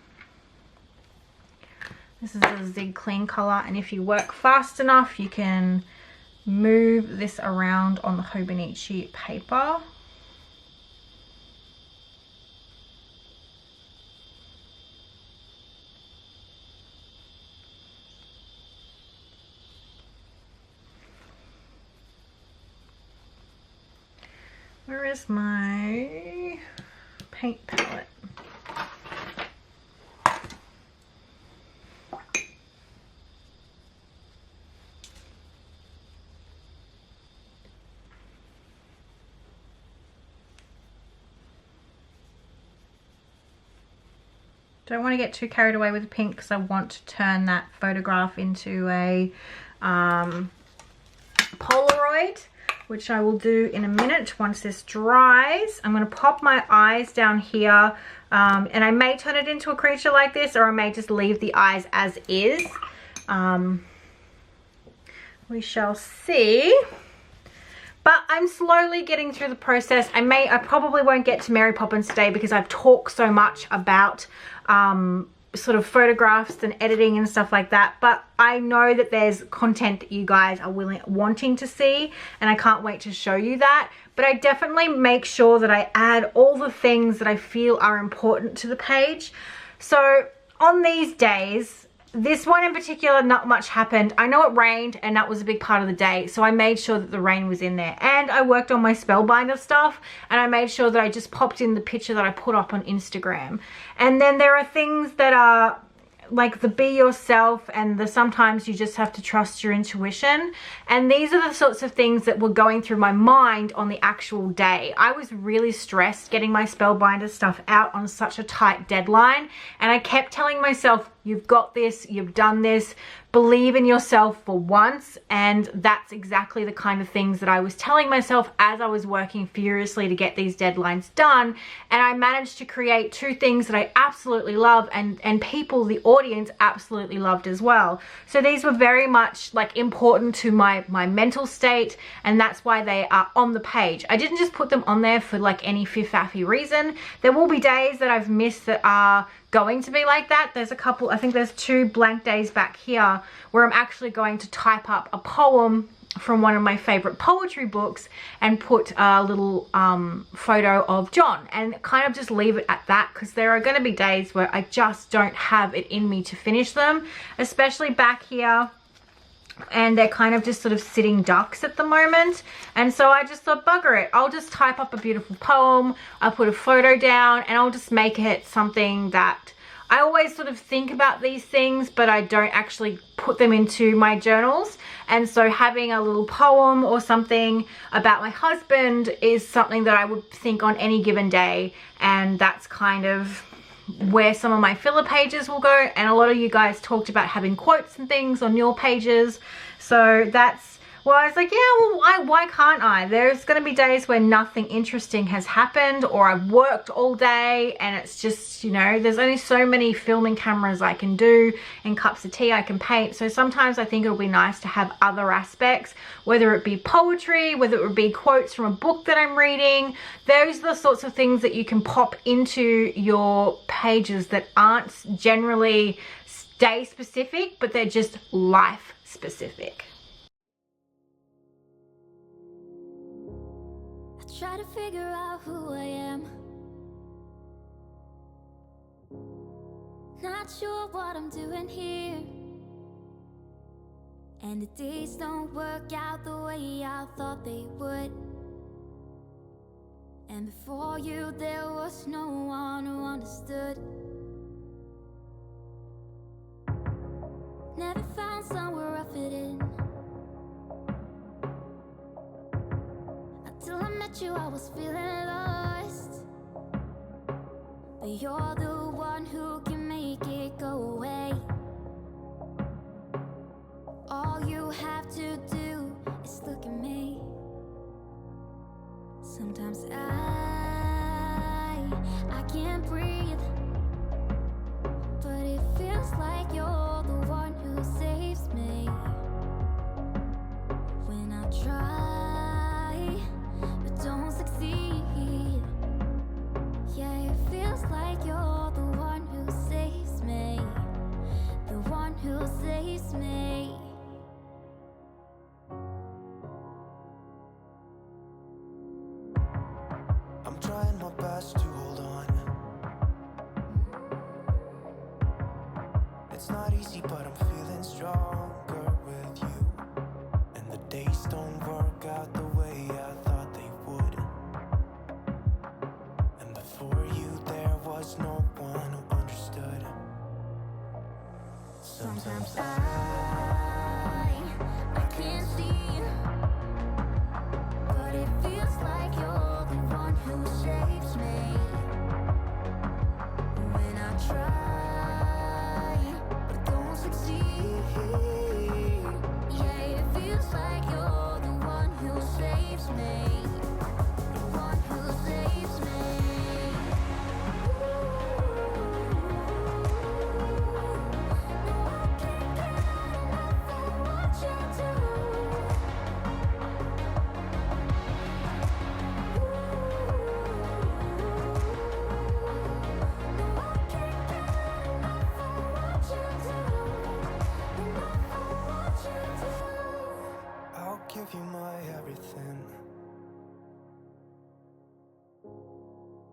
This is a Zig Clean color, and if you work fast enough, you can move this around on the Hobonichi paper. Where is my paint palette? Don't want to get too carried away with the pink because I want to turn that photograph into a Polaroid, which I will do in a minute once this dries. I'm going to pop my eyes down here, and I may turn it into a creature like this, or I may just leave the eyes as is. We shall see. But I'm slowly getting through the process. I probably won't get to Mary Poppins today because I've talked so much about sort of photographs and editing and stuff like that, but I know that there's content that you guys are wanting to see, and I can't wait to show you that. But I definitely make sure that I add all the things that I feel are important to the page. So on these days, this one in particular, not much happened. I know it rained, and that was a big part of the day, so I made sure that the rain was in there. And I worked on my Spellbinder stuff, and I made sure that I just popped in the picture that I put up on Instagram. And then there are things that are like the be yourself, and the sometimes you just have to trust your intuition. And these are the sorts of things that were going through my mind on the actual day. I was really stressed getting my Spellbinder stuff out on such a tight deadline, and I kept telling myself, You've got this, you've done this. Believe in yourself for once. And that's exactly the kind of things that I was telling myself as I was working furiously to get these deadlines done. And I managed to create 2 things that I absolutely love, and people, the audience, absolutely loved as well. So these were very much like important to my mental state, and that's why they are on the page. I didn't just put them on there for like any fifaffy reason. There will be days that I've missed that are going to be like that. There's a couple, I think there's 2 blank days back here where I'm actually going to type up a poem from one of my favorite poetry books and put a little photo of John, and kind of just leave it at that, because there are going to be days where I just don't have it in me to finish them, especially back here. And they're kind of just sort of sitting ducks at the moment. And so I just thought, bugger it, I'll just type up a beautiful poem, I'll put a photo down, and I'll just make it something that I always sort of think about these things, but I don't actually put them into my journals. And so having a little poem or something about my husband is something that I would think on any given day. And that's kind of where some of my filler pages will go. And a lot of you guys talked about having quotes and things on your pages. So that's, well, I was like, yeah, well, why can't I? There's going to be days where nothing interesting has happened, or I've worked all day and it's just, you know, there's only so many filming cameras I can do and cups of tea I can paint. So sometimes I think it'll be nice to have other aspects, whether it be poetry, whether it would be quotes from a book that I'm reading. Those are the sorts of things that you can pop into your pages that aren't generally day specific, but they're just life specific. Try to figure out who I am. Not sure what I'm doing here. And the days don't work out the way I thought they would. And before you there was no one who understood. Never found somewhere I fit in. Till I met you, I was feeling lost. But you're the one who can make it go away. All you have to do is look at me. Sometimes I can't breathe, but it feels like you're the one who saves me. When I try but don't succeed, yeah, it feels like you're the one who saves me, the one who saves me. I'm trying my best to hold on. It's not easy, but I'm feeling stronger with you. And the days don't work out the way I thought they would. And before you there was no one who understood. Sometimes I can't see, but it feels like you're the one who saves me. When I try but don't succeed, yeah, it feels like you're the one who saves me, the one who saves me. I'll give you my everything.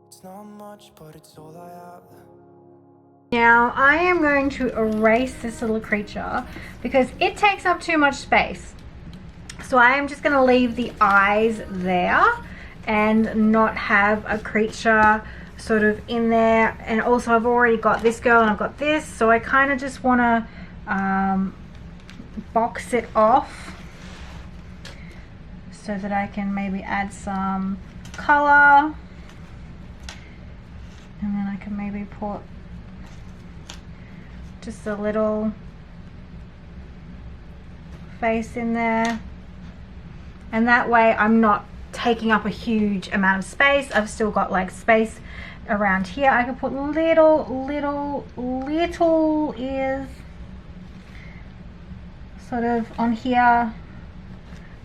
It's not much, but it's all I have. Now I am going to erase this little creature because it takes up too much space. So I am just going to leave the eyes there and not have a creature sort of in there. And also I've already got this girl and I've got this, so I kind of just want to box it off so that I can maybe add some color, and then I can maybe put just a little face in there, and that way I'm not taking up a huge amount of space. I've still got like space around here. I can put little ears sort of on here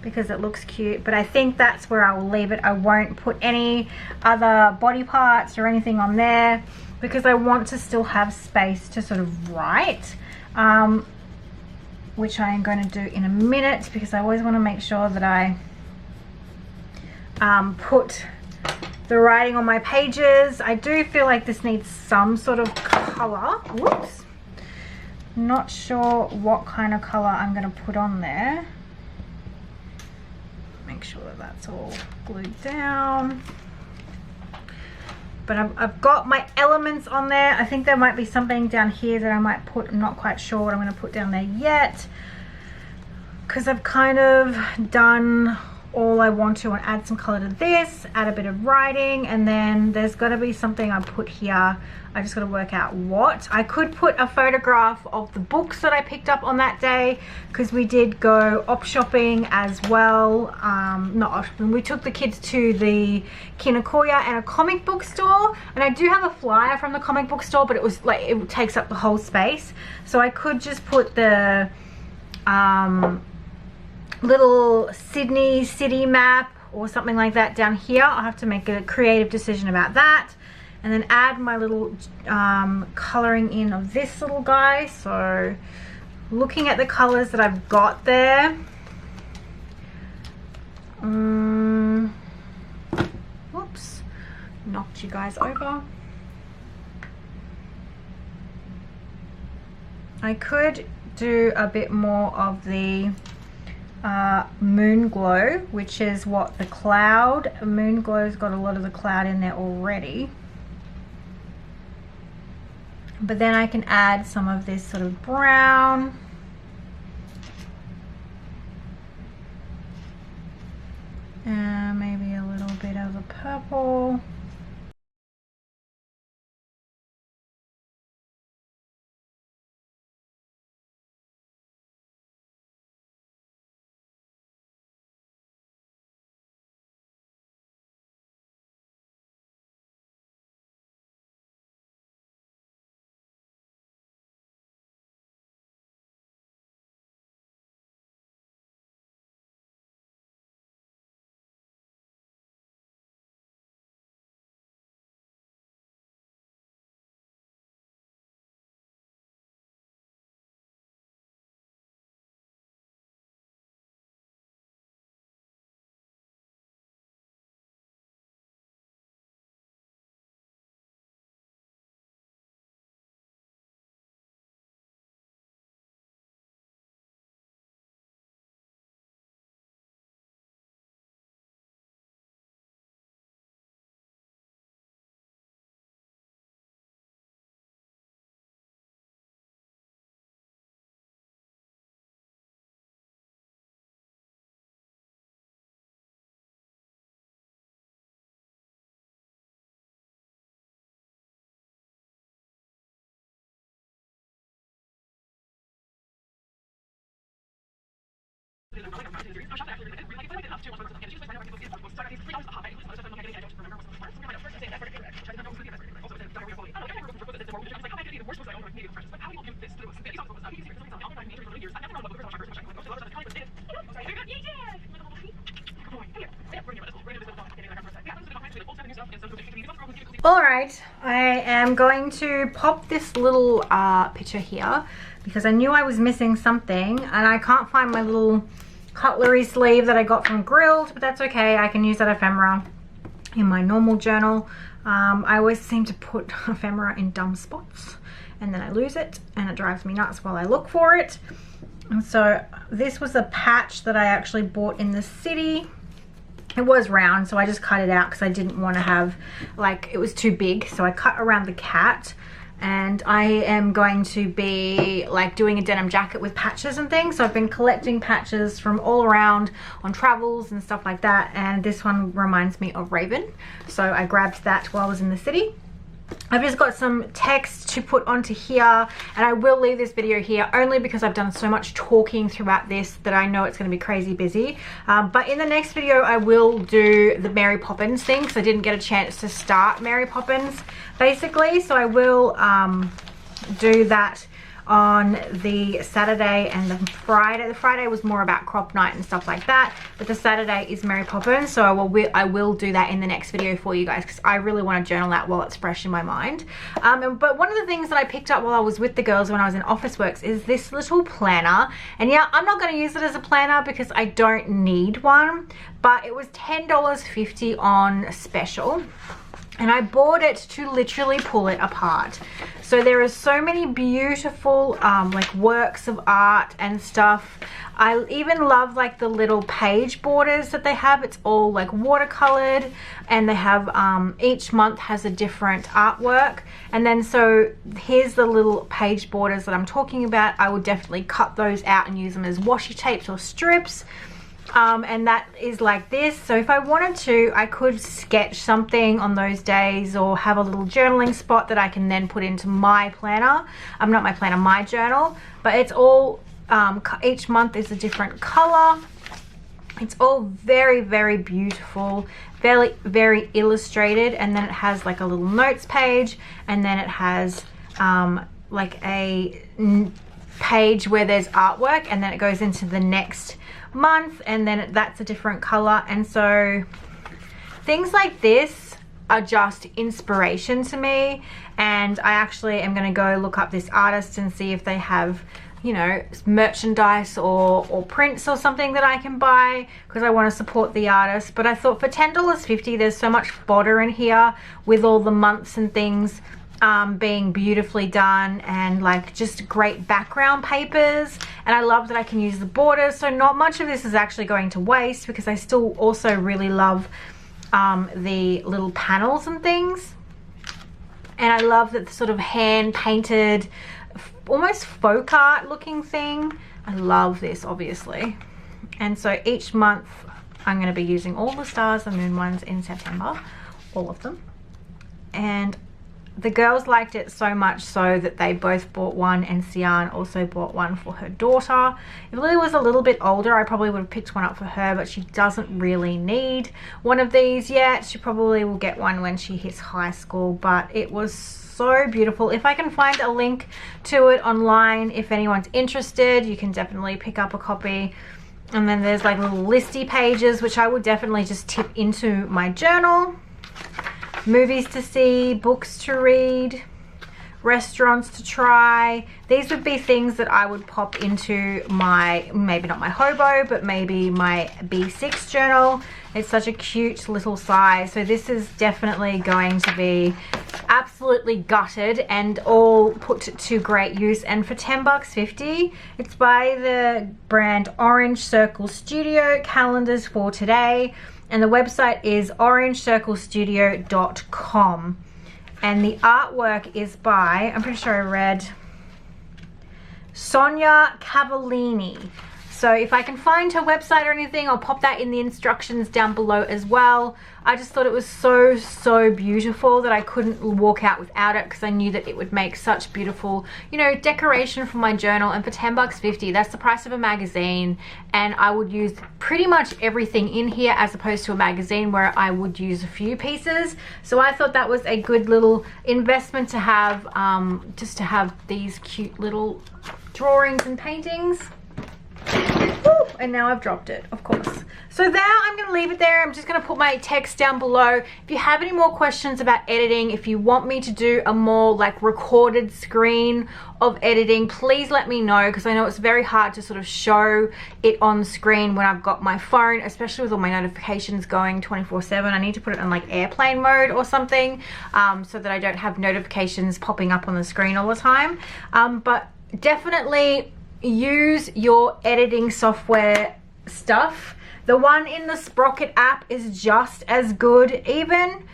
because it looks cute, but I think that's where I'll leave it. I won't put any other body parts or anything on there because I want to still have space to sort of write, which I am going to do in a minute because I always want to make sure that I put the writing on my pages. I do feel like this needs some sort of color. Whoops. Not sure what kind of color I'm going to put on there. Make sure that that's all glued down. But I've got my elements on there. I think there might be something down here that I might put. I'm not quite sure what I'm going to put down there yet because I've kind of done all I want to and add some color to this, add a bit of writing, and then there's got to be something I put here. I just got to work out what. I could put a photograph of the books that I picked up on that day because we did go op shopping as well. Not op shopping, we took the kids to the Kinakoya and a comic book store, and I do have a flyer from the comic book store, but it was like it takes up the whole space, so I could just put the little Sydney city map or something like that down here. I'll have to make a creative decision about that, and then add my little coloring in of this little guy. So looking at the colors that I've got there, whoops, knocked you guys over. I could do a bit more of the moon glow, which is what the cloud. Moon glow's got a lot of the cloud in there already, but then I can add some of this sort of brown, and maybe a little bit of a purple. Alright, I am going to pop this little picture here because I knew I was missing something, and I can't find my little cutlery sleeve that I got from Grilled, but that's okay. I can use that ephemera in my normal journal. I always seem to put ephemera in dumb spots and then I lose it and it drives me nuts while I look for it. And so this was a patch that I actually bought in the city. It was round, so I just cut it out because I didn't want to have, like, it was too big, so I cut around the cat. And I am going to be like doing a denim jacket with patches and things, so I've been collecting patches from all around on travels and stuff like that, and this one reminds me of Raven, so I grabbed that while I was in the city. I've just got some text to put onto here, and I will leave this video here only because I've done so much talking throughout this that I know it's going to be crazy busy. But in the next video I will do the Mary Poppins thing, because I didn't get a chance to start Mary Poppins basically, so I will do that on the Saturday and the Friday. The Friday was more about crop night and stuff like that, but the Saturday is Mary Poppins, so I will do that in the next video for you guys, because I really want to journal that while it's fresh in my mind. But one of the things that I picked up while I was with the girls when I was in Officeworks is this little planner, and yeah, I'm not going to use it as a planner because I don't need one, but it was $10.50 on special. And I bought it to literally pull it apart. So there are so many beautiful like works of art and stuff. I even love like the little page borders that they have. It's all like watercolored, and they have each month has a different artwork. And then so here's the little page borders that I'm talking about. I would definitely cut those out and use them as washi tapes or strips. And that is like this. So if I wanted to, I could sketch something on those days, or have a little journaling spot that I can then put into my planner. Not my planner, my journal. But it's all, each month is a different color. It's all very, very beautiful, very, very illustrated. And then it has like a little notes page, and then it has like a page where there's artwork, and then it goes into the next month, and then that's a different color. And so things like this are just inspiration to me, and I actually am going to go look up this artist and see if they have, you know, merchandise or prints or something that I can buy, because I want to support the artist. But I thought for $10.50 there's so much fodder in here with all the months and things being beautifully done, and like just great background papers. And I love that I can use the borders, so not much of this is actually going to waste, because I still also really love the little panels and things. And I love that sort of hand painted, almost folk art looking thing. I love this, obviously. And so each month I'm going to be using all the stars and moon ones in September, all of them. And the girls liked it so much so that they both bought one, and Sian also bought one for her daughter. If Lily was a little bit older, I probably would have picked one up for her, but she doesn't really need one of these yet. She probably will get one when she hits high school, but it was so beautiful. If I can find a link to it online, if anyone's interested, you can definitely pick up a copy. And then there's like little listy pages, which I would definitely just tip into my journal. Movies to see, books to read, restaurants to try. These would be things that I would pop into my, maybe not my Hobo, but maybe my B6 journal. It's such a cute little size. So this is definitely going to be absolutely gutted and all put to great use. And for $10.50, it's by the brand Orange Circle Studio, calendars for today. And the website is orangecirclestudio.com. And the artwork is by, I'm pretty sure I read, Sonia Cavallini. So if I can find her website or anything, I'll pop that in the instructions down below as well. I just thought it was so beautiful that I couldn't walk out without it, because I knew that it would make such beautiful, you know, decoration for my journal. And for $10.50, that's the price of a magazine, and I would use pretty much everything in here, as opposed to a magazine where I would use a few pieces. So I thought that was a good little investment to have, just to have these cute little drawings and paintings. Woo, and now I've dropped it, of course. So now I'm going to leave it there. I'm just going to put my text down below. If you have any more questions about editing, if you want me to do a more like recorded screen of editing, please let me know, because I know it's very hard to sort of show it on screen when I've got my phone, especially with all my notifications going 24/7. I need to put it on like airplane mode or something, so that I don't have notifications popping up on the screen all the time. But definitely use your editing software stuff. The one in the Sprocket app is just as good, even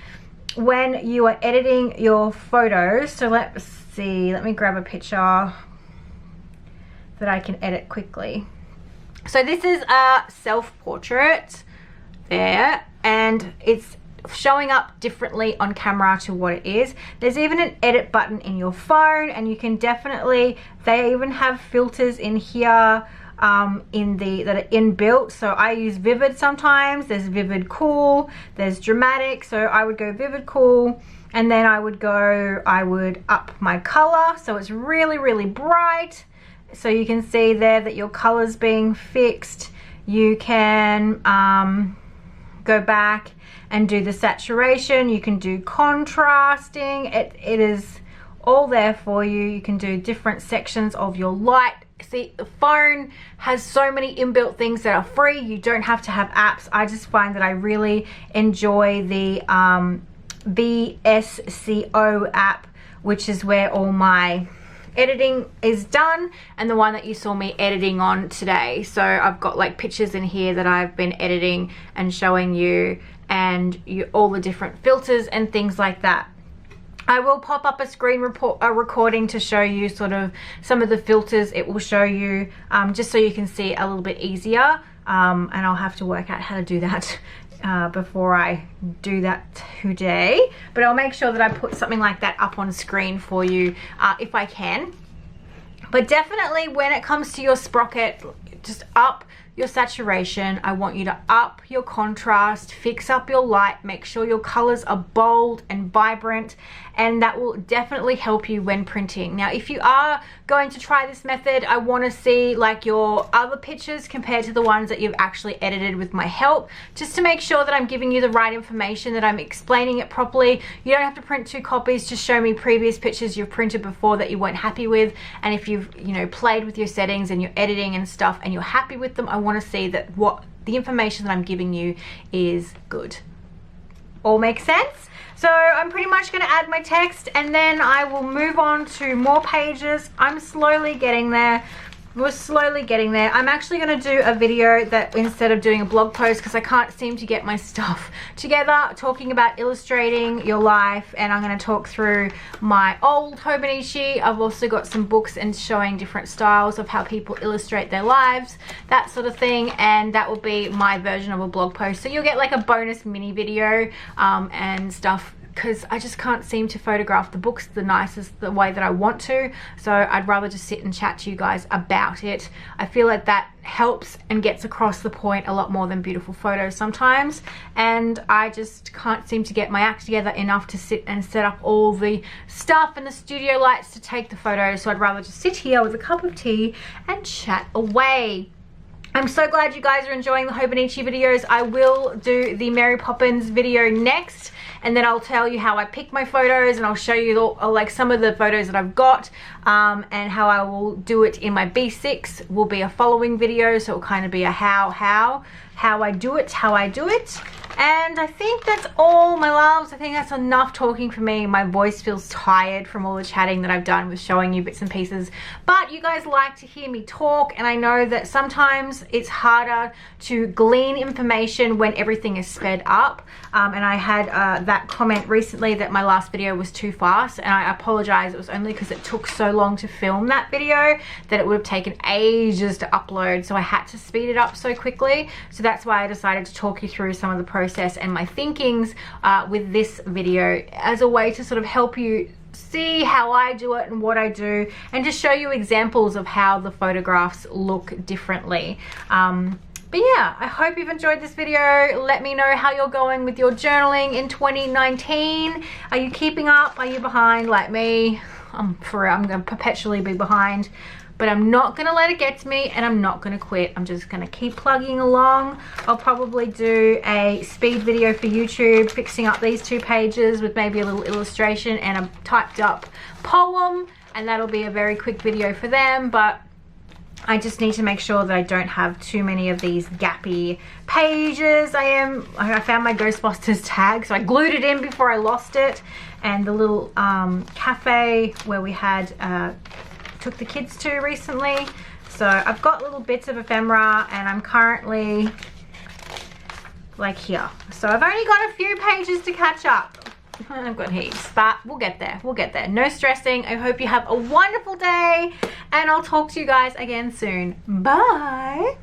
when you are editing your photos. So let's see, let me grab a picture that I can edit quickly. So this is a self-portrait there, and it's showing up differently on camera to what it is. There's even an edit button in your phone, and you can definitely, they even have filters in here that are inbuilt. So I use vivid sometimes. There's vivid cool, there's dramatic. So I would go vivid cool, and then I would up my color so it's really, really bright. So you can see there that your color's being fixed. You can go back and do the saturation. You can do contrasting. It is all there for you. You can do different sections of your light. See, the phone has so many inbuilt things that are free. You don't have to have apps. I just find that I really enjoy the VSCO app, which is where all my editing is done, and the one that you saw me editing on today. So I've got like pictures in here that I've been editing and showing you, and all the different filters and things like that. I will pop up a screen recording to show you sort of some of the filters. It will show you just so you can see it a little bit easier, and I'll have to work out how to do that before I do that today, but I'll make sure that I put something like that up on screen for you if I can. But definitely when it comes to your sprocket, just up your saturation. I want you to up your contrast, fix up your light, make sure your colors are bold and vibrant, and that will definitely help you when printing. Now, if you are going to try this method, I want to see like your other pictures compared to the ones that you've actually edited with my help, just to make sure that I'm giving you the right information, that I'm explaining it properly. You don't have to print 2 copies. Just show me previous pictures you've printed before that you weren't happy with, and if you've, you know, played with your settings and your editing and stuff and you're happy with them, I want to see that what the information that I'm giving you is good. All makes sense? So I'm pretty much going to add my text, and then I will move on to more pages. I'm slowly getting there. We're slowly getting there. I'm actually going to do a video that instead of doing a blog post, because I can't seem to get my stuff together, talking about illustrating your life, and I'm going to talk through my old Hobonichi. I've also got some books and showing different styles of how people illustrate their lives, that sort of thing, and that will be my version of a blog post. So you'll get like a bonus mini video and stuff, because I just can't seem to photograph the books the way that I want to. So I'd rather just sit and chat to you guys about it. I feel like that helps and gets across the point a lot more than beautiful photos sometimes, and I just can't seem to get my act together enough to sit and set up all the stuff and the studio lights to take the photos. So I'd rather just sit here with a cup of tea and chat away. I'm so glad you guys are enjoying the Hobonichi videos. I will do the Mary Poppins video next, and then I'll tell you how I pick my photos, and I'll show you like some of the photos that I've got, and how I will do it in my B6 will be a following video. So it'll kind of be a how I do it. And I think that's all, my loves. I think that's enough talking for me. My voice feels tired from all the chatting that I've done with showing you bits and pieces. But you guys like to hear me talk, and I know that sometimes it's harder to glean information when everything is sped up. And I had that comment recently that my last video was too fast, and I apologize. It was only because it took so long to film that video that it would have taken ages to upload. So I had to speed it up so quickly. So that's why I decided to talk you through some of the process and my thinkings with this video, as a way to sort of help you see how I do it and what I do, and just show you examples of how the photographs look differently. But yeah, I hope you've enjoyed this video. Let me know how you're going with your journaling in 2019. Are you keeping up? Are you behind like me? For real, I'm going to perpetually be behind. But I'm not going to let it get to me, and I'm not going to quit. I'm just going to keep plugging along. I'll probably do a speed video for YouTube, fixing up these 2 pages with maybe a little illustration and a typed up poem, and that'll be a very quick video for them. But I just need to make sure that I don't have too many of these gappy pages. I found my Ghostbusters tag, so I glued it in before I lost it. And the little cafe where we had took the kids to recently. So I've got little bits of ephemera, and I'm currently like here. So I've only got a few pages to catch up. I've got heaps, but we'll get there. We'll get there. No stressing. I hope you have a wonderful day, and I'll talk to you guys again soon. Bye.